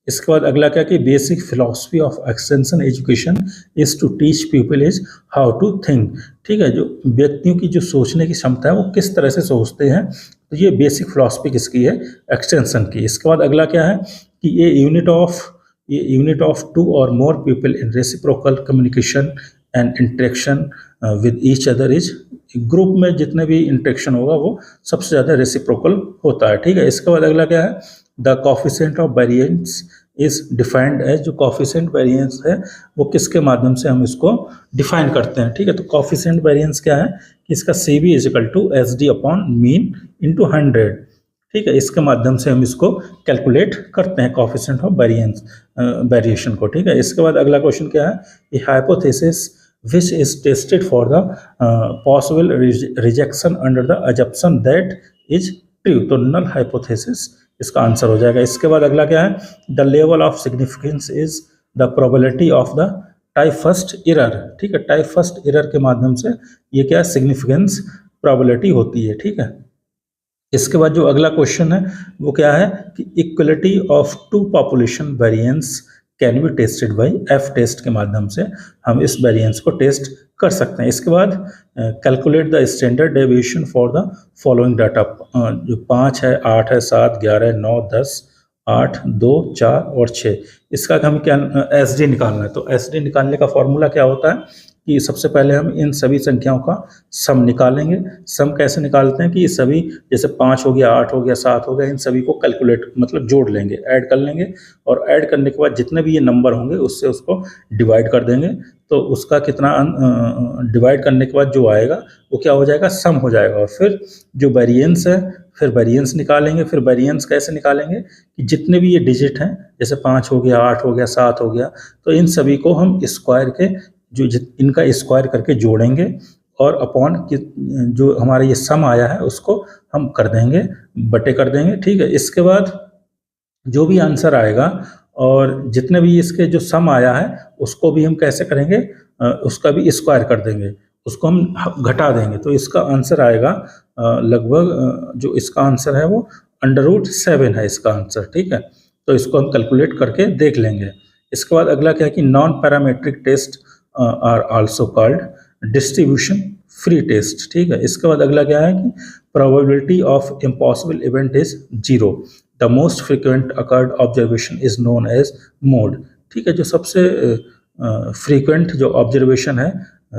इसके बाद अगला क्या कि basic philosophy of extension education is to teach people is how to think, ठीक है, जो व्यक्तियों की जो सोचने की क्षमता है वो किस तरह से सोचते हैं, तो ये बेसिक फिलॉसफी किसकी है, एक्सटेंशन की। इसके बाद अगला क्या है कि ये यूनिट ऑफ टू और more people in reciprocal communication and interaction with each other is, group में जितने भी इंटरेक्शन होगा वो सबसे ज़्यादा रेसिप्रोकल होता है, ठीक है। इसके बाद अगला क्या है, the coefficient of variance is defined as, जो कोफिशिएंट वेरिएंस है वो किसके माध्यम से हम इसको डिफाइन करते हैं, ठीक है। तो कोफिशिएंट वेरिएंस क्या है कि इसका CV is equal to SD upon mean into 100, ठीक है, इसके माध्यम से हम इसको कैलकुलेट करते हैं कोफिशिएंट ऑफ वेरिएंस वेरिएशन को, ठीक है। इसके बाद अगला क्वेश्चन क्या है, ये hypothesis which is tested for the possible rejection under the assumption that is true, तो null hypothesis इसका आंसर हो जाएगा। इसके बाद अगला क्या है, the level of significance is the probability of the type first error, ठीक है, टाइप फर्स्ट एरर के माध्यम से ये क्या सिग्निफिकेंस प्रोबेबिलिटी होती है, ठीक है। इसके बाद जो अगला क्वेश्चन है वो क्या है कि equality of two population variance can be tested by F test के माध्यम से हम इस वेरिएंस को टेस्ट कर सकते हैं। इसके बाद calculate the standard deviation for the following data, जो 5 है, 8 है, 7, 11, 9, 10, 8, 2, 4 और 6, इसका हम क्या SD निकालना है। तो SD निकालने का फॉर्मूला क्या होता है कि सबसे पहले हम इन सभी संख्याओं का सम निकालेंगे। सम कैसे निकालते हैं कि ये सभी, जैसे 5 हो गया, 8 हो गया, 7 हो गया, इन सभी को कैलकुलेट मतलब जोड़ लेंगे, ऐड कर लेंगे, और ऐड करने के बाद जितने भी ये नंबर होंगे उससे उसको डिवाइड कर देंगे, तो उसका कितना डिवाइड करने के बाद जो आएगा वो क्या हो जाएगा, सम हो जाएगा। और फिर जो वेरिएंस है, फिर वेरिएंस निकालेंगे। फिर वेरिएंस कैसे निकालेंगे कि जितने भी ये डिजिट हैं, जैसे 5 हो गया, 8 हो गया, 7 हो गया, तो इन सभी को हम स्क्वायर के जो इनका स्क्वायर करके जोड़ेंगे और अपॉन जो हमारा ये सम आया है उसको हम कर देंगे, बटे कर देंगे, ठीक है। इसके बाद जो भी आंसर आएगा और जितने भी इसके जो सम आया है उसको भी हम कैसे करेंगे, उसका भी स्क्वायर कर देंगे, उसको हम घटा देंगे, तो इसका आंसर आएगा लगभग, जो इसका आंसर है वो √7 है इसका आंसर, ठीक है। तो इसको हम कैलकुलेट करके देख लेंगे। इसके बाद अगला क्या है कि non parametric test are also called distribution free test, ठीक है। इसके बाद अगला क्या है कि probability of impossible event is 0, the most frequent occurred observation is known as mode, ठीक है। जो सबसे फ्रीक्वेंट जो ऑब्जर्वेशन है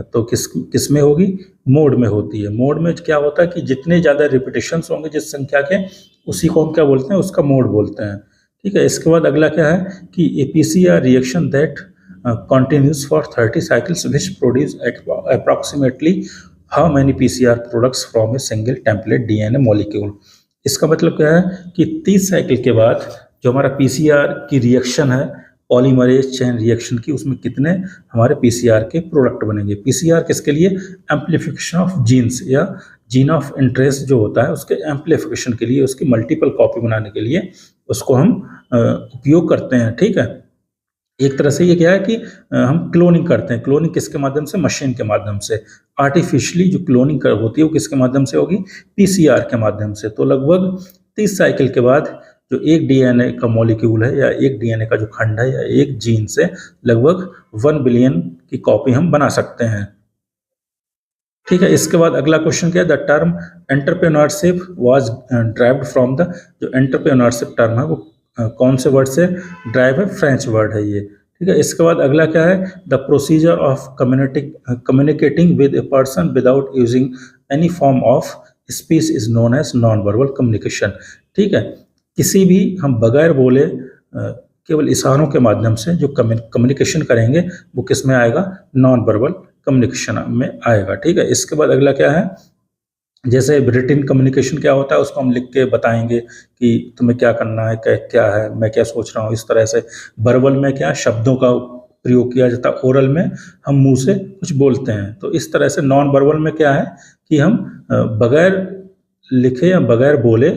तो किस में होगी, मोड में होती है। मोड में क्या होता है कि जितने ज़्यादा रिपीटेशंस होंगे जिस संख्या के, उसी को हम क्या बोलते हैं, उसका मोड बोलते हैं, ठीक है। इसके बाद अगला क्या है कि ए PCR reaction that continues for 30 cycles which produce approximately how many PCR products from a single template DNA molecule। इसका मतलब क्या है कि 30 साइकिल के बाद जो हमारा PCR की रिएक्शन है, पॉलीमरेज चेन रिएक्शन की, उसमें कितने हमारे PCR के प्रोडक्ट बनेंगे। PCR किसके लिए, एम्प्लीफिकेशन ऑफ जीन्स या जीन ऑफ इंटरेस्ट जो होता है उसके एम्प्लीफिकेशन के लिए, उसकी मल्टीपल कॉपी बनाने के लिए उसको हम उपयोग करते हैं, ठीक है। एक तरह से ये क्या है कि हम क्लोनिंग करते हैं। क्लोनिंग किसके माध्यम से, मशीन के माध्यम से। आर्टिफिशियली जो क्लोनिंग होती है वो किसके माध्यम से होगी, PCR के माध्यम से। तो लगभग 30 साइकिल के बाद जो एक डीएनए का मॉलिक्यूल है या एक डीएनए का जो खंड है या एक जीन से लगभग 1 बिलियन की कॉपी हम बना सकते हैं। ठीक है, इसके बाद अगला क्वेश्चन क्या है, the term entrepreneurship was derived from the, जो एंटरप्रेन्योरशिप टर्म है वो कौन से वर्ड से ड्राइव है, फ्रेंच वर्ड है ये। ठीक है, इसके बाद अगला क्या है, the procedure of communicating with a person without using any form of speech is known as non verbal communication. ठीक है, किसी भी हम बगैर बोले केवल इशारों के माध्यम से जो कम्युनिकेशन करेंगे वो किस में आएगा, नॉन वर्बल कम्युनिकेशन में आएगा। ठीक है, इसके बाद अगला क्या है, जैसे रिटिन कम्युनिकेशन क्या होता है उसको हम लिख के बताएंगे कि तुम्हें क्या करना है, क्या है, मैं क्या सोच रहा हूँ, इस तरह से। वर्बल में क्या शब्दों का प्रयोग किया जाता है, ओरल में हम मुंह से कुछ बोलते हैं। तो इस तरह से नॉन वर्बल में क्या है कि हम बगैर लिखे या बगैर बोले,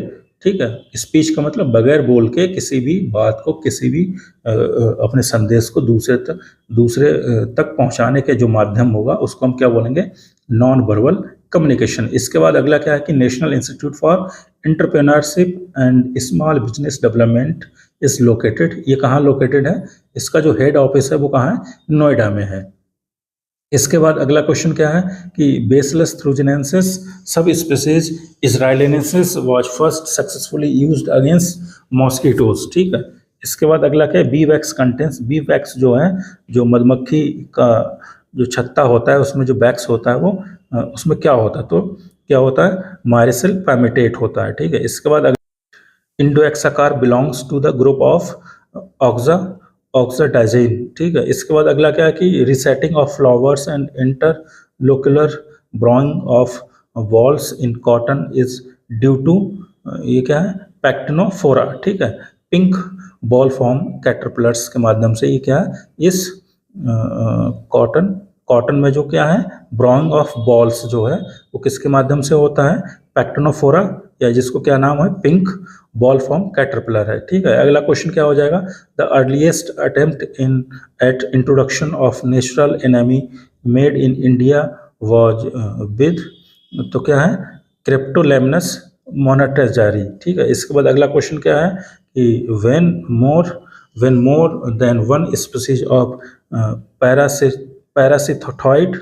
ठीक है, स्पीच का मतलब बगैर बोल के किसी भी बात को, किसी भी अपने संदेश को दूसरे तक पहुंचाने के जो माध्यम होगा उसको हम क्या बोलेंगे, नॉन वर्बल कम्युनिकेशन। इसके बाद अगला क्या है कि national institute for entrepreneurship and small business development is located, ये कहाँ लोकेटेड है, इसका जो हेड ऑफिस है वो कहाँ है, नोएडा में है। इसके बाद अगला क्वेश्चन क्या है कि Bacillus thuringiensis subspecies israelensis was first successfully used against mosquitoes. ठीक है, इसके बाद अगला क्या है, bee wax contents, bee wax जो है, जो मधुमक्खी का जो छत्ता होता है उसमें जो वैक्स होता है वो उसमें क्या होता है, तो क्या होता है, माइरिसिल पैमेटेट होता है। ठीक है, इसके बाद indoxacarb belongs to the group of oxadiazine. ठीक है, इसके बाद अगला क्या है कि rosetting of flowers and interlocular browning of walls in cotton is due to, ये क्या है, पैक्टिनोफोरा। ठीक है, पिंक बॉल फॉर्म कैटरपिलर्स के माध्यम से ये क्या है, इस कॉटन में जो क्या है, ब्राउइंग ऑफ बॉल्स जो है वो किसके माध्यम से होता है, पैक्टिनोफोरा, या जिसको क्या नाम है, पिंक बॉल फॉर्म कैटरपिलर है। ठीक है, अगला क्वेश्चन क्या हो जाएगा, the earliest attempt in at introduction of natural enemy made in India was with, तो क्या है, क्रिप्टोलेमनस मोनेटाजारी। ठीक है, इसके बाद अगला क्वेश्चन क्या है कि when more than one species of parasithoid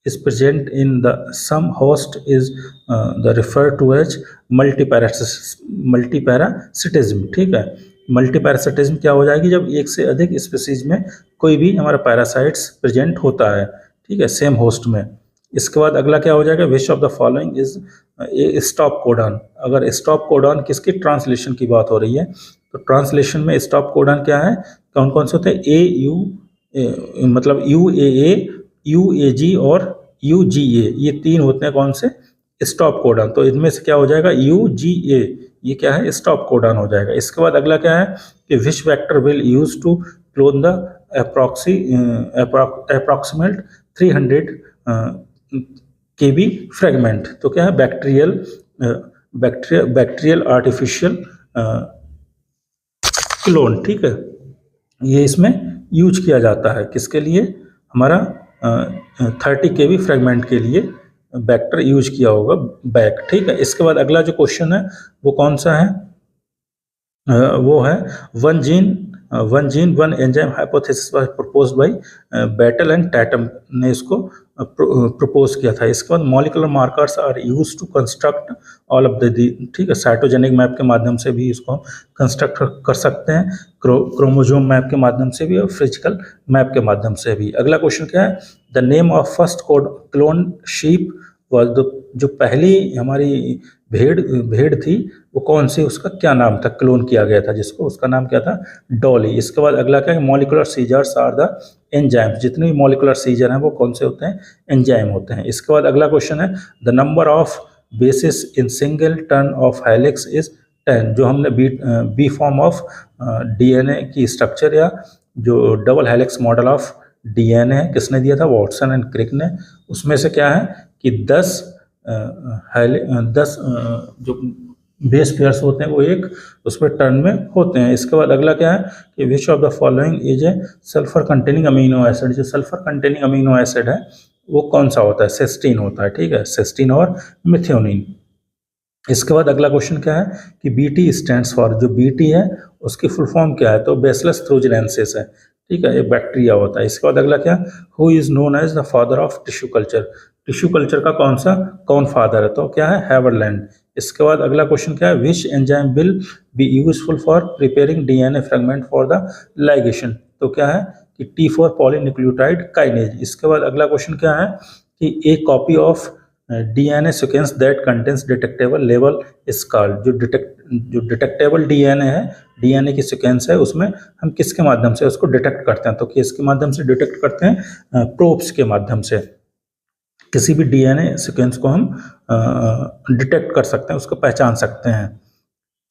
is present in the some host is the referred to as multiparasitism। ठीक है, मल्टीपैरासिटिज्म क्या हो जाएगी, जब एक से अधिक स्पीसीज में कोई भी हमारा पैरासाइट्स प्रेजेंट होता है, ठीक है, सेम होस्ट में। इसके बाद अगला क्या हो जाएगा, which of the following is a stop codon. अगर स्टॉप कोडॉन किसकी ट्रांसलेशन की बात हो रही है, तो ट्रांसलेशन में स्टॉप कोडॉन क्या है, कौन कौन से होते हैं, मतलब UAA, UAG और UGA, ये तीन होते हैं कौन से, स्टॉप कोडॉन। तो इनमें से क्या हो जाएगा, UGA, ये क्या है, स्टॉप कोडॉन हो जाएगा। इसके बाद अगला क्या है कि which vector will use to clone the approximate 300 KB fragment. तो क्या है, बैक्टीरियल आर्टिफिशियल क्लोन। ठीक है, ये इसमें यूज किया जाता है, किसके लिए, हमारा 30 KB फ्रेगमेंट के लिए बैक्टर यूज किया होगा बैक। ठीक है, इसके बाद अगला जो क्वेश्चन है वो कौन सा है, वो है one gene one enzyme hypothesis proposed by Beadle and Tatum ने इसको प्रपोज किया था। इसके बाद molecular markers are use to construct all of the, ठीक है, साइटोजेनिक मैप के माध्यम से भी इसको कंस्ट्रक्ट कर सकते हैं, क्रोमोजोम मैप के माध्यम से भी और फिजिकल मैप के माध्यम से भी। अगला क्वेश्चन क्या है, the name of first clone sheep was the, जो पहली हमारी भेड़ थी वो कौन सी, उसका क्या नाम था, क्लोन किया गया था जिसको, उसका नाम क्या था, डॉली। इसके बाद अगला क्या है, molecular scissors are the enzymes, जितने भी मॉलिकुलर सीजर हैं वो कौन से होते हैं, एंजाइम होते हैं। इसके बाद अगला क्वेश्चन है, the number of basis in single turn off helix is 10। जो हमने बी फॉर्म ऑफ DNA की स्ट्रक्चर या जो double helix model of DNA है, किसने दिया था, वॉटसन एंड क्रिक ने, उसमें से क्या है कि 10 जो बेस पेयर्स होते हैं वो एक उसमें टर्न में होते हैं। इसके बाद अगला क्या है कि which of the following is a sulphur containing amino acid. जो सल्फर कंटेनिंग अमीनो एसिड है वो कौन सा होता है, सिस्टीन होता है। ठीक है, सिस्टीन और मिथ्योनिन। इसके बाद अगला क्वेश्चन क्या है कि बीटी स्टैंड्स फॉर, जो बीटी है उसकी फुल फॉर्म क्या है, तो बेसिलस थ्रूजेनेसिस है, ठीक है, ये बैक्टीरिया होता है। इसके बाद अगला क्या, who is known as the father of tissue culture, tissue culture का कौन फादर है, तो क्या है, हैवर्लैंड। इसके बाद अगला क्वेश्चन क्या है, which enzyme will be useful for preparing DNA fragment for the ligation, तो क्या है कि टी फॉर पॉलीन्यूक्लियोटाइड काइनेज। इसके बाद अगला क्वेश्चन क्या है कि ए copy of DNA sequence that contains detectable level is called, जो डिटेक्टेबल डीएनए है, डीएनए की सीक्वेंस है, उसमें हम किसके माध्यम से उसको डिटेक्ट करते हैं, तो किसके माध्यम से डिटेक्ट करते हैं, प्रोब्स के माध्यम से किसी भी डीएनए सीक्वेंस को हम डिटेक्ट कर सकते हैं, उसको पहचान सकते हैं,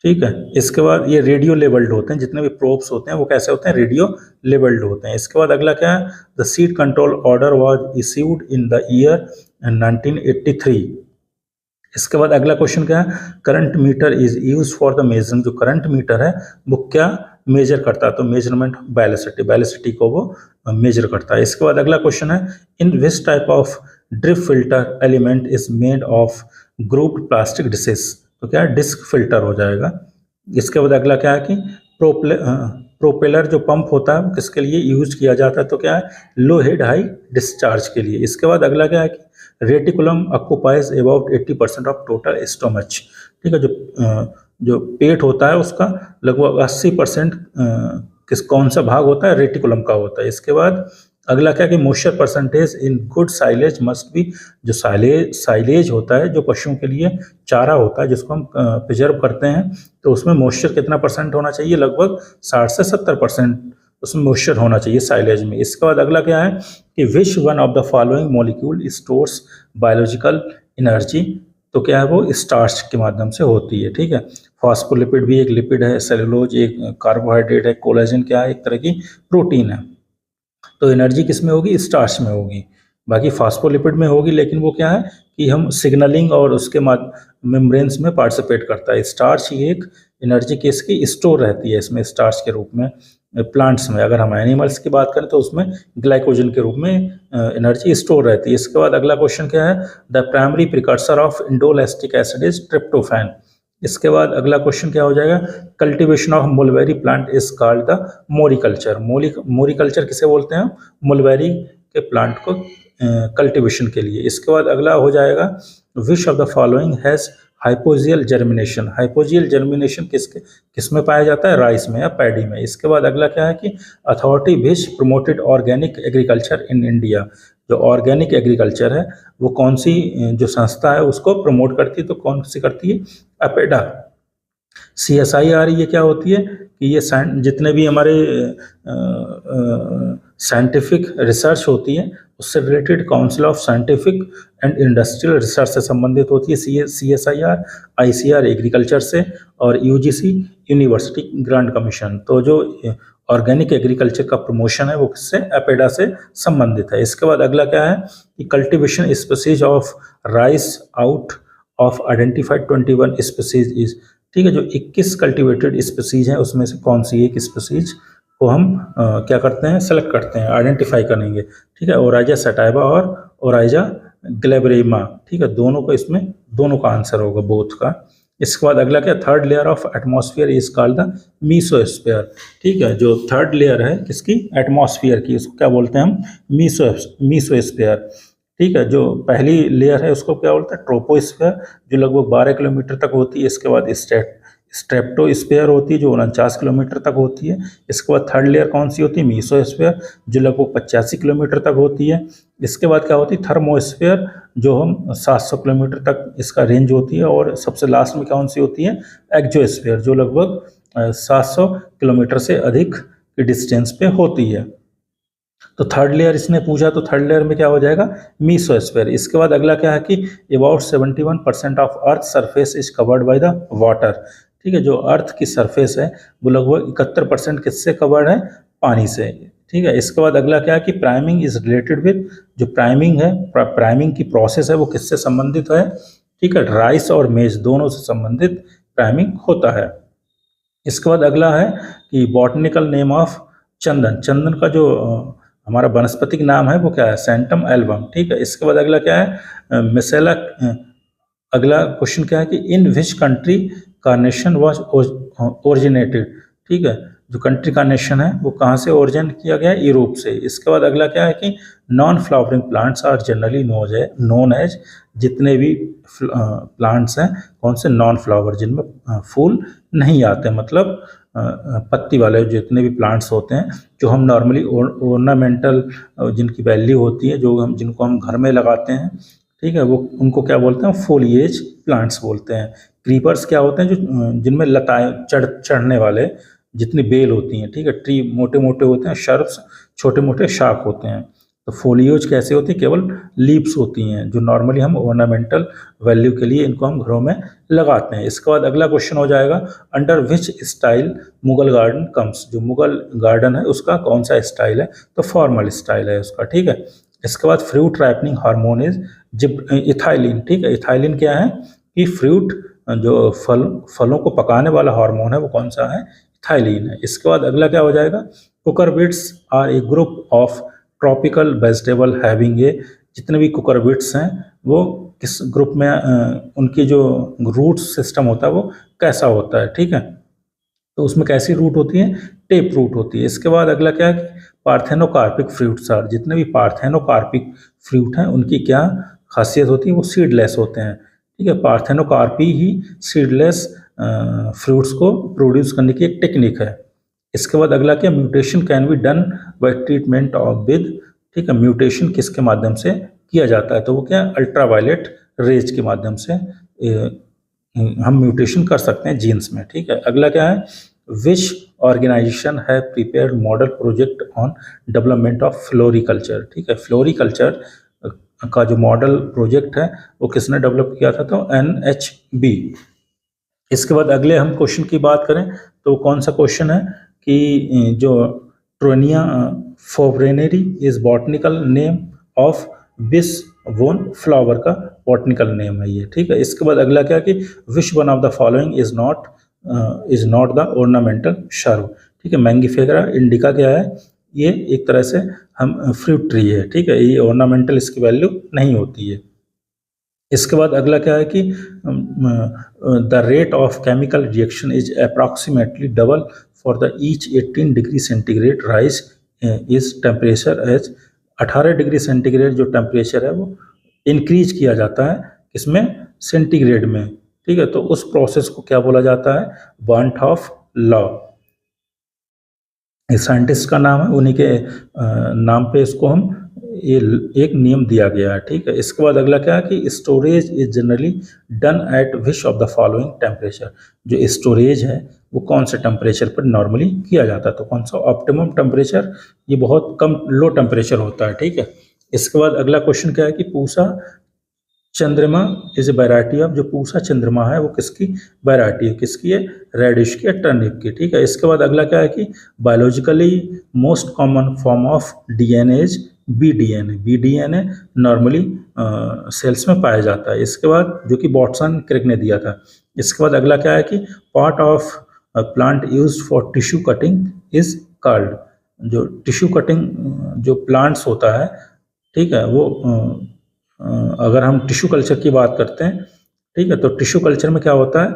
ठीक है। इसके बाद ये रेडियो लेवल्ड होते हैं, जितने भी प्रोब्स होते हैं वो कैसे होते हैं, रेडियो लेवल्ड होते हैं। इसके बाद अगला क्या है, the seed control order was issued in the year 1983। इसके बाद अगला क्वेश्चन क्या है, current meter is use for the measuring, जो करंट मीटर है वो क्या मेजर करता है, तो मेजरमेंट बैलिसिटी, बैलिसिटी को वो मेजर करता है। इसके बाद अगला क्वेश्चन है, in which type of drip filter element is made of grouped plastic dishes, तो क्या डिस्क फिल्टर हो जाएगा। इसके बाद अगला क्या है कि प्रोपेलर जो पंप होता है वो किसके लिए यूज किया जाता है, तो क्या है लो हेड हाई डिस्चार्ज के लिए। इसके बाद अगला क्या है कि reticulum occupies about 80% of total stomach, ठीक है, जो पेट होता है उसका लगभग 80% कौन सा भाग होता है, रेटिकुलम का होता है। इसके बाद अगला क्या कि moisture percentage in good silage must be, जो साइलेज होता है जो पशुओं के लिए चारा होता है जिसको हम प्रिजर्व करते हैं, तो उसमें मॉइस्चर कितना परसेंट होना चाहिए, लगभग 60 से 70% उसमें मॉइस्चर होना चाहिए साइलेज में। इसके बाद अगला क्या है कि which one of the following molecule stores biological energy, तो क्या है वो स्टार्च के माध्यम से होती है, ठीक है। फॉस्फोलिपिड भी एक लिपिड है, सेलुलोज एक कार्बोहाइड्रेट है, कोलेजन क्या है एक तरह की प्रोटीन है। तो एनर्जी किस में होगी, स्टार्च में होगी, बाकी फास्फोलिपिड में होगी, लेकिन वो क्या है कि हम सिग्नलिंग और उसके मेम्ब्रेन्स में पार्टिसिपेट करता है। स्टार्च ही एक एनर्जी किसकी स्टोर रहती है इसमें स्टार्च के रूप में प्लांट्स में। अगर हम एनिमल्स की बात करें तो उसमें ग्लाइकोजन के रूप में एनर्जी स्टोर रहती है। इसके बाद अगला क्वेश्चन क्या है, the primary precursor of indoleacetic acid is tryptophan. इसके बाद अगला क्वेश्चन क्या हो जाएगा, cultivation of mulberry plant is called the moriculture. Moriculture किसे बोलते हैं, मुलबेरी के प्लांट को कल्टीवेशन के लिए। इसके बाद अगला हो जाएगा, which of the following has hypogeal germination. Hypogeal germination किस में पाया जाता है, राइस में या पैडी में। इसके बाद अगला क्या है कि authority which promoted organic agriculture in India. जो ऑर्गेनिक एग्रीकल्चर है वो कौन सी जो संस्था है उसको प्रमोट करती है, तो कौन सी करती है, अपेडा। CSIR ये क्या होती है कि ये जितने भी हमारे साइंटिफिक रिसर्च होती है उससे related council of scientific and industrial research से संबंधित होती है। CSIR, ICR एग्रीकल्चर से, और UGC यूनिवर्सिटी ग्रांट कमीशन। तो जो ऑर्गेनिक एग्रीकल्चर का प्रमोशन है वो किससे, अपेडा से संबंधित है। इसके बाद अगला क्या है कि cultivation species of rice out of identified 21 species is, ठीक है, जो 21 कल्टीवेटेड स्पीसीज हैं उसमें से कौन सी एक स्पीसीज को हम क्या करते हैं, सेलेक्ट करते हैं, आइडेंटिफाई करेंगे, ठीक है, ओराइजा सटाइवा और ओराइजा ग्लेब्रेमा, ठीक है, दोनों को इसमें दोनों का आंसर होगा, बोथ का। इसके बाद अगला क्या, third layer of atmosphere is called the mesosphere, ठीक है, जो थर्ड लेयर है किसकी, एटमॉस्फेयर की, उसको क्या बोलते हैं हम, मीसोस्फेयर, ठीक है। जो पहली लेयर है उसको क्या बोलते हैं, ट्रोपोस्फेयर, जो लगभग 12 किलोमीटर तक होती है। इसके बाद स्ट्रेप्टोस्फेयर होती है जो 49 किलोमीटर तक होती है। इसके बाद थर्ड लेयर कौन सी होती है, मीसोस्फेयर, जो लगभग 85 किलोमीटर तक होती है। इसके बाद क्या होती है, थर्मोस्फेयर, जो हम 700 किलोमीटर तक इसका रेंज होती है। और सबसे लास्ट में कौन सी होती है, एक्जोस्फेयर, जो लगभग 700 किलोमीटर से अधिक की डिस्टेंस पे होती है। तो थर्ड लेयर इसने पूछा, तो थर्ड लेयर में क्या हो जाएगा, मीसोस्फेयर। इसके बाद अगला क्या है कि about 71% of earth surface is covered by the water, ठीक है, जो अर्थ की सरफेस है वो लगभग 71% किससे कवर्ड है, पानी से, ठीक है। इसके बाद अगला क्या है कि प्राइमिंग इज रिलेटेड विद, जो प्राइमिंग है, प्राइमिंग की प्रोसेस है वो किससे संबंधित है, ठीक है, राइस और मेज दोनों से संबंधित प्राइमिंग होता है। इसके बाद अगला है कि बॉटनिकल नेम ऑफ चंदन, चंदन का जो हमारा वनस्पतिक नाम है वो क्या है, सैंटम एल्बम, ठीक है। इसके बाद अगला क्या है, मिसेला अगला क्वेश्चन क्या है कि in which country carnation was originated, ठीक है, जो कंट्री कार्नेशन है वो कहाँ से ओरिजिन किया गया है, यूरोप से। इसके बाद अगला क्या है कि non flowering plants are generally known as, जितने भी प्लांट्स हैं कौन से, नॉन फ्लावर, जिनमें फूल नहीं आते, मतलब पत्ती वाले जितने भी प्लांट्स होते हैं जो हम नॉर्मली ऑर्नामेंटल, जिनकी वैल्यू होती है, जो हम जिनको हम घर में लगाते हैं, ठीक है, वो उनको क्या बोलते हैं, फोलिएज प्लांट्स बोलते हैं। क्रीपर्स क्या होते हैं, जो जिनमें लताएं चढ़ने वाले जितनी बेल होती हैं, ठीक है, ट्री मोटे मोटे होते हैं, शर्ब्स छोटे मोटे शाख होते हैं। तो फोलियोज कैसे होती है, केवल लीव्स होती हैं, जो नॉर्मली हम ऑर्नामेंटल वैल्यू के लिए इनको हम घरों में लगाते हैं। इसके बाद अगला क्वेश्चन हो जाएगा, under which style Mughal garden comes, जो मुगल गार्डन है उसका कौन सा स्टाइल है, तो फॉर्मल स्टाइल है उसका, ठीक है। इसके बाद fruit ripening hormone is ethylene, ठीक है। इथाइलिन क्या है कि फ्रूट, जो फलों को पकाने वाला हार्मोन है वो कौन सा है, इथाइलिन है। इसके बाद अगला क्या हो जाएगा, cucurbits are a group of tropical vegetable having a, जितने भी कुकरबिट्स हैं वो किस ग्रुप में, उनकी जो रूट सिस्टम होता है वो कैसा होता है, ठीक है, तो उसमें कैसी रूट होती है, टेप रूट होती है। इसके बाद अगला क्या है कि पार्थेनोकार्पिक फ्रूट्स आर, जितने भी पार्थेनोकार्पिक फ्रूट हैं उनकी क्या खासियत होती है, वो सीडलेस होते हैं, ठीक है। पार्थेनोकार्पी ही सीडलेस फ्रूट्स को प्रोड्यूस करने की एक टेक्निक है। इसके बाद अगला क्या, mutation can be done by treatment of with, ठीक है, म्यूटेशन किसके माध्यम से किया जाता है, तो वो क्या, अल्ट्रावायलेट रेज के माध्यम से हम म्यूटेशन कर सकते हैं जीन्स में, ठीक है। अगला क्या है, विच ऑर्गेनाइजेशन है prepared model project on development of floriculture, ठीक है। फ्लोरिकल्चर का जो मॉडल प्रोजेक्ट है वो किसने डेवलप किया था, तो NHB। इसके बाद अगले हम क्वेश्चन की बात करें तो कौन सा क्वेश्चन है कि जो ट्रोनिया फोब्रेनेरी इज बॉटनिकल नेम ऑफ बिस वोन फ्लावर का बॉटनिकल नेम है ये, ठीक है। इसके बाद अगला क्या कि which one of the following is not the ornamental shrub, ठीक है। मैंगीफेरा इंडिका क्या है, ये एक तरह से हम फ्रूट ट्री है, ठीक है, ये ऑर्नामेंटल, इसकी वैल्यू नहीं होती है। इसके बाद अगला क्या है कि the rate of chemical reaction is approximately double for the each 18 degree centigrade rise is temperature as, 18 degree centigrade जो टेम्परेचर है वो इंक्रीज किया जाता है किसमें, सेंटीग्रेड में, ठीक है। तो उस प्रोसेस को क्या बोला जाता है, बर्नट ऑफ लॉ। साइंटिस्ट का नाम है, उन्हीं के नाम पे इसको हम ये एक नियम दिया गया है, ठीक है। इसके बाद अगला क्या है कि storage is generally done at which of the following temperature, जो स्टोरेज है वो कौन से टेम्परेचर पर नॉर्मली किया जाता है, तो कौन सा ऑप्टिमम टेम्परेचर, ये बहुत कम लो टेम्परेचर होता है, ठीक है। इसके बाद अगला क्वेश्चन क्या है कि पूसा चंद्रमा इज ए वैरायटी ऑफ, जो पूसा चंद्रमा है वो किसकी वैरायटी है, किसकी है, रेडिश की, टर्निप की, ठीक है। इसके बाद अगला क्या है कि biologically most common form of DNA is BDNA, BDNA normally cells में पाया जाता है। इसके बाद जो कि वॉटसन क्रिक ने दिया था। इसके बाद अगला क्या है कि part of plant used for tissue cutting is called, जो टिश्यू कटिंग जो प्लांट्स होता है, ठीक है, वो अगर हम टिश्यू कल्चर की बात करते हैं, ठीक है, तो टिश्यू कल्चर में क्या होता है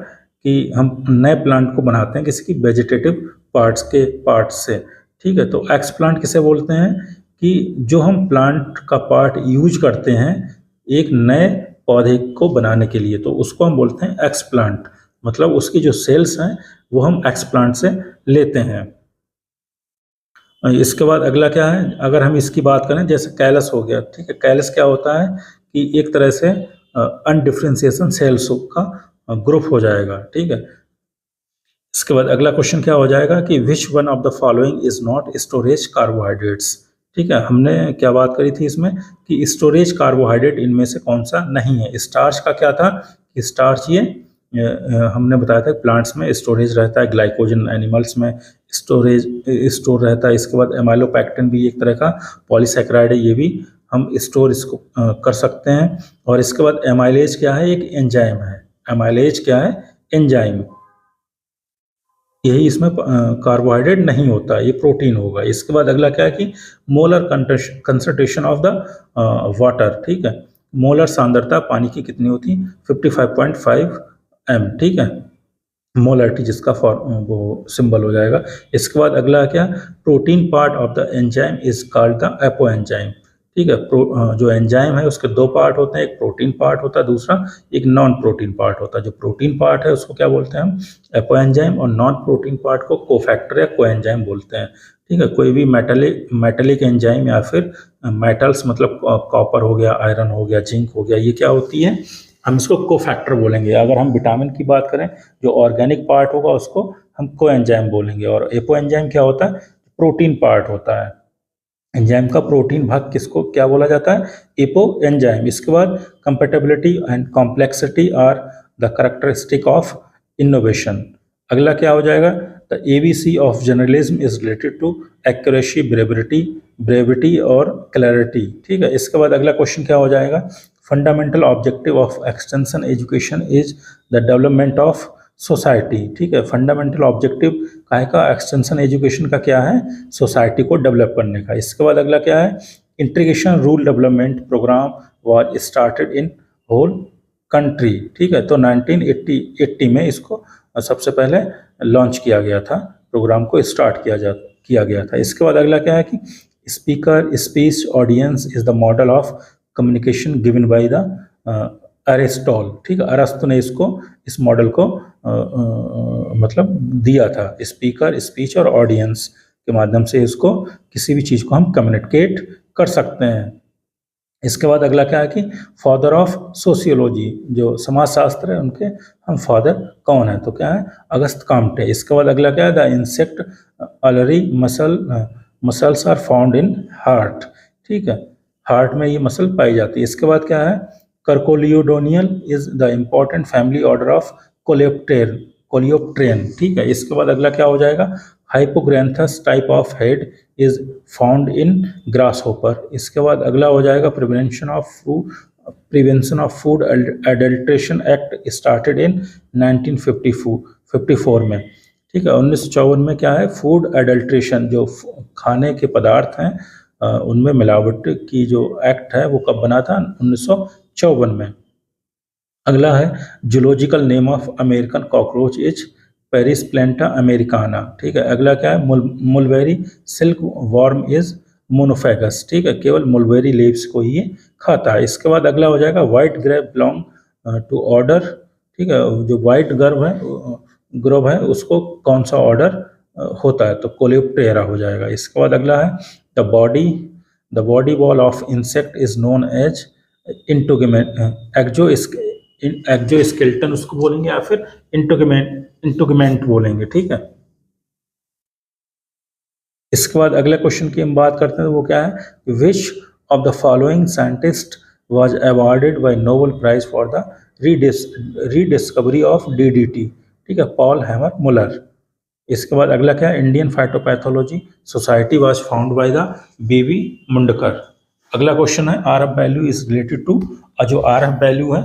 कि हम नए प्लांट को बनाते हैं किसी की वेजिटेटिव पार्ट से, ठीक है। तो एक्स प्लांट किसे बोलते हैं कि जो हम प्लांट का पार्ट यूज करते हैं एक नए पौधे को बनाने के लिए, तो उसको हम बोलते हैं एक्स प्लांट, मतलब उसकी जो सेल्स हैं वो हम एक्स प्लांट से लेते हैं। इसके बाद अगला क्या है, अगर हम इसकी बात करें जैसे कैलस हो गया, ठीक है, कैलस क्या होता है कि एक तरह से अनडिफ्रेंशिएशन सेल्स का ग्रुप हो जाएगा, ठीक है। इसके बाद अगला क्वेश्चन क्या हो जाएगा कि which one of the following is not storage carbohydrates, ठीक है। हमने क्या बात करी थी इसमें कि स्टोरेज कार्बोहाइड्रेट इनमें से कौन सा नहीं है। स्टार्च का क्या था कि स्टार्च ये हमने बताया था प्लांट्स में स्टोरेज रहता है, ग्लाइकोजन एनिमल्स में स्टोर रहता है। इसके बाद एमाइलोपेक्टिन भी एक तरह का पॉलीसैकेराइड है, ये भी हम स्टोर इसको कर सकते हैं। और इसके बाद एमाइलेज क्या है, एक एंजाइम है। एमाइलेज क्या है, एंजाइम, यही इसमें कार्बोहाइड्रेट नहीं होता, ये प्रोटीन होगा। इसके बाद अगला क्या है कि molar concentration of the water, ठीक है, मोलर सांद्रता पानी की कितनी होती है? 55.5 m, ठीक है, मोलरिटी जिसका वो सिंबल हो जाएगा। इसके बाद अगला क्या? Protein part of the enzyme is called the apo enzyme, ठीक है। जो एंजाइम है उसके दो पार्ट होते हैं, एक प्रोटीन पार्ट होता है, दूसरा एक नॉन प्रोटीन पार्ट होता है। जो प्रोटीन पार्ट है उसको क्या बोलते हैं हम? एपो एंजाइम, और नॉन प्रोटीन पार्ट को कोफैक्टर या कोएंजाइम बोलते हैं, ठीक है। कोई भी मेटेलिक एंजाइम या फिर मेटल्स, मतलब कॉपर हो गया, आयरन हो गया, जिंक हो गया, ये क्या होती है? हम इसको कोफैक्टर बोलेंगे। अगर हम विटामिन की बात करें, जो ऑर्गेनिक पार्ट होगा उसको हम कोएंजाइम बोलेंगे। और एपो एंजाइम क्या होता है? प्रोटीन पार्ट होता है। एंजाइम का प्रोटीन भाग किसको क्या बोला जाता है? Apo enzyme. इसके बाद compatibility and complexity are the characteristic of innovation. अगला क्या हो जाएगा? The ABC of journalism is related to accuracy, brevity और क्लैरिटी, ठीक है। इसके बाद अगला क्वेश्चन क्या हो जाएगा? Fundamental objective of extension education is the development of society, ठीक है। फंडामेंटल ऑब्जेक्टिव काहे का? एक्सटेंशन एजुकेशन का क्या है? सोसाइटी को डेवलप करने का। इसके बाद अगला क्या है? Integration rule development programme was started in whole country, ठीक है। तो 1980 में इसको सबसे पहले लॉन्च किया गया था, प्रोग्राम को स्टार्ट किया गया था। इसके बाद अगला क्या है कि speaker, speech, audience is the model of communication given by the Aristotle, ठीक है। अरस्तु ने इस मॉडल को मतलब दिया था। स्पीकर, स्पीच और ऑडियंस के माध्यम से इसको किसी भी चीज़ को हम कम्युनिकेट कर सकते हैं। इसके बाद अगला क्या है कि फादर ऑफ सोशियोलॉजी, जो समाजशास्त्र है उनके हम फादर कौन है? तो क्या है? Auguste Comte. इसके बाद अगला क्या है? The insect alary muscles are found in heart, ठीक है। हार्ट में ये मसल पाई जाती है। इसके बाद क्या है? Curculionidae is the important family order of coleopteran, ठीक है। इसके बाद अगला क्या हो जाएगा? Hypognathous type of head is found in grasshopper. इसके बाद अगला हो जाएगा prevention of food adulteration act started in 1954 में, ठीक है। 1954 में क्या है? फूड एडल्ट्रेशन, जो खाने के पदार्थ हैं उनमें मिलावट की जो एक्ट है वो कब बना था? 1954 में। अगला है zoological name of American cockroach is Periplaneta americana, ठीक है। अगला क्या है? Mulberry silk worm is monophagous, ठीक है। केवल मुलबेरी लीव्स को ही खाता है। इसके बाद अगला हो जाएगा white grape belong to order, ठीक है। जो व्हाइट ग्रोव है उसको कौन सा ऑर्डर होता है? तो कोलियोप्टेरा हो जाएगा। इसके बाद अगला है the body wall of insect is known as exoskeleton उसको बोलेंगे या फिर इंटोगिमेंट बोलेंगे, ठीक है। इसके बाद अगले क्वेश्चन की हम बात करते हैं, वो क्या है? Which of the following scientist was awarded by Nobel prize for the rediscovery of DDT, ठीक है। पॉल हेमर मुलर। इसके बाद अगला क्या है? Indian phytopathology society was found by the BV Mundkur. अगला क्वेश्चन है R F value is related to, जो आर एफ वैल्यू है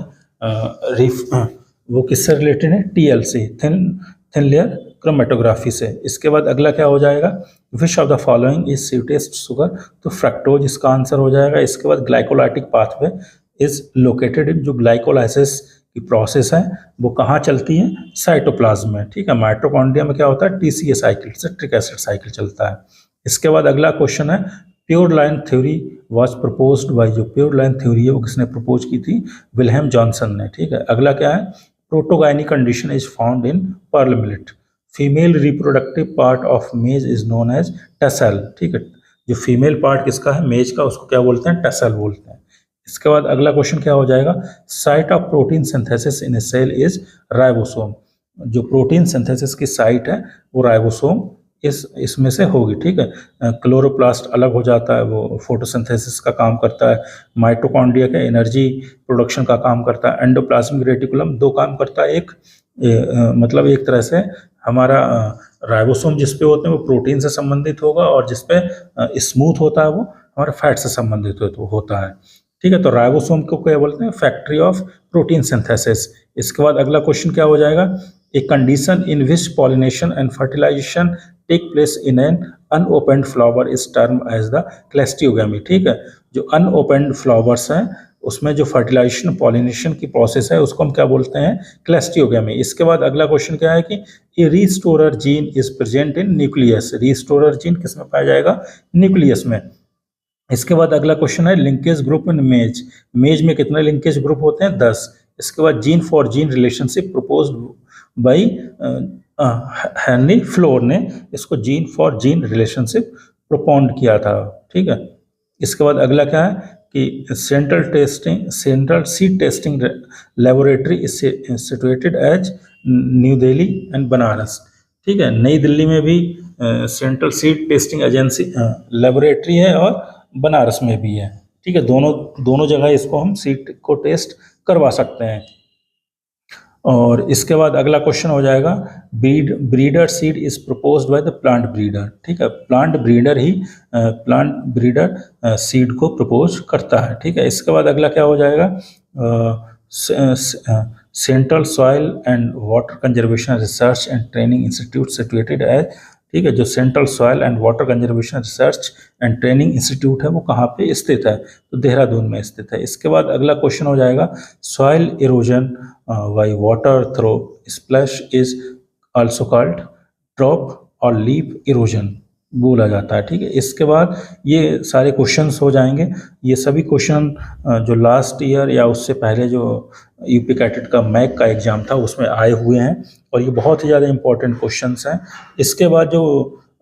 वो किससे रिलेटेड है? टीएल से, थिन लेयर क्रोमेटोग्राफी से। इसके बाद अगला क्या हो जाएगा? Which of the following is sweetest sugar, तो फ्रक्टोज इसका आंसर हो जाएगा। इसके बाद glycolytic pathway is located in, जो ग्लाइकोलाइसिस की प्रोसेस है वो कहाँ चलती है? साइटोप्लाज्म में, ठीक है। माइटोकॉन्ड्रिया में क्या होता है? TCA cycle, citric acid cycle चलता है। इसके बाद अगला क्वेश्चन है pure line theory was proposed by, जो प्योर लाइन थ्योरी है वो किसने प्रपोज की थी? विल्हेम जॉनसन ने, ठीक है। अगला क्या है? Protogynic condition is found in pearl millet. Female reproductive part of maize is known as tassel, ठीक है। जो फीमेल पार्ट किसका है? मेज का, उसको क्या बोलते हैं? टेसल बोलते हैं। इसके बाद अगला क्वेश्चन क्या हो जाएगा? Site of protein synthesis in a cell is ribosome. जो प्रोटीन सिंथेसिस की साइट है वो राइबोसोम इसमें से होगी, ठीक है। क्लोरोप्लास्ट अलग हो जाता है, वो फोटोसिंथेसिस का काम करता है। माइटोकॉन्ड्रिया का एनर्जी प्रोडक्शन का काम करता है। एंडोप्लाज्मिक रेटिकुलम दो काम करता है, मतलब एक तरह से हमारा राइबोसोम जिस पे होते हैं वो प्रोटीन से संबंधित होगा, और जिस पे स्मूथ होता है वो हमारे फैट से संबंधित होता है, ठीक है। तो राइबोसोम को क्या बोलते हैं? Factory of protein synthesis. इसके बाद अगला क्वेश्चन क्या हो जाएगा? A condition in which pollination and fertilization take place in an unopened flower is term as the cleistogamy, ठीक है। जो अनओपन्ड फ्लावर्स हैं उसमें जो फर्टिलाइजेशन पॉलिनेशन की प्रोसेस है उसको हम क्या बोलते हैं, क्लैस्ट्रियोगेमी। इसके बाद अगला क्वेश्चन क्या है कि a restorer gene is present in nucleus. Restorer gene किस में पाया जाएगा, न्यूक्लियस में। इसके बाद अगला क्वेश्चन है लिंकेज ग्रुप इन मेज। मेज में कितने लिंकेज ग्रुप होते हैं, 10। इसके बाद gene for gene relationship proposed by Henry floor ने इसको जीन फॉर जीन रिलेशनशिप प्रोपोन्ड किया था, ठीक है। इसके बाद अगला क्या है कि central seed testing laboratory is situated as new Delhi and Banaras, ठीक है। नई दिल्ली में भी central seed testing agency laboratory है और बनारस में भी है, ठीक है। दोनों जगह इसको हम सीड को टेस्ट करवा सकते हैं। और इसके बाद अगला क्वेश्चन हो जाएगा breeder seed is proposed by the plant breeder, ठीक है। प्लांट ब्रीडर सीड को प्रपोज करता है, ठीक है। इसके बाद अगला क्या हो जाएगा, central soil and water conservation research and training institute situated as, ठीक है। जो central soil and water conservation research and training institute है वो कहाँ पे स्थित है, तो देहरादून में स्थित है। इसके बाद अगला क्वेश्चन हो जाएगा soil erosion by water through splash is also called drop और लीप इरोजन बोला जाता है, ठीक है। इसके बाद ये सारे क्वेश्चंस हो जाएंगे। ये सभी क्वेश्चन जो लास्ट ईयर या उससे पहले जो यूपी कैटेट का मैक का एग्जाम था उसमें आए हुए हैं और ये बहुत ही ज़्यादा इंपॉर्टेंट क्वेश्चंस हैं। इसके बाद जो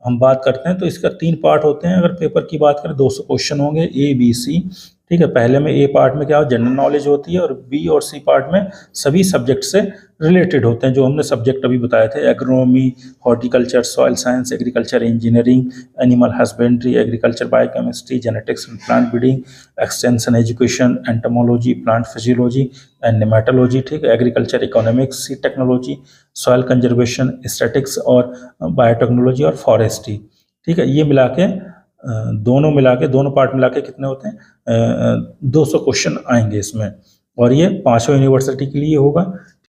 हम बात करते हैं तो इसका 3 पार्ट होते हैं। अगर पेपर की बात करें 200 क्वेश्चन होंगे A B C, ठीक है। पहले में A पार्ट में क्या जनरल नॉलेज होती है और B और C पार्ट में सभी सब्जेक्ट से रिलेटेड होते हैं जो हमने सब्जेक्ट अभी बताए थे, agronomy, horticulture, soil science, agriculture engineering, animal husbandry, agriculture biochemistry, genetics and plant breeding, extension education, entomology, plant physiology and nematology, ठीक है। Agriculture economics, seed technology, soil conservation, statics और बायोटेक्नोलॉजी और फॉरेस्ट्री, ठीक है। ये मिला के दोनों पार्ट मिला के कितने होते हैं, 200 क्वेश्चन आएंगे इसमें। और ये 5 यूनिवर्सिटी के लिए होगा,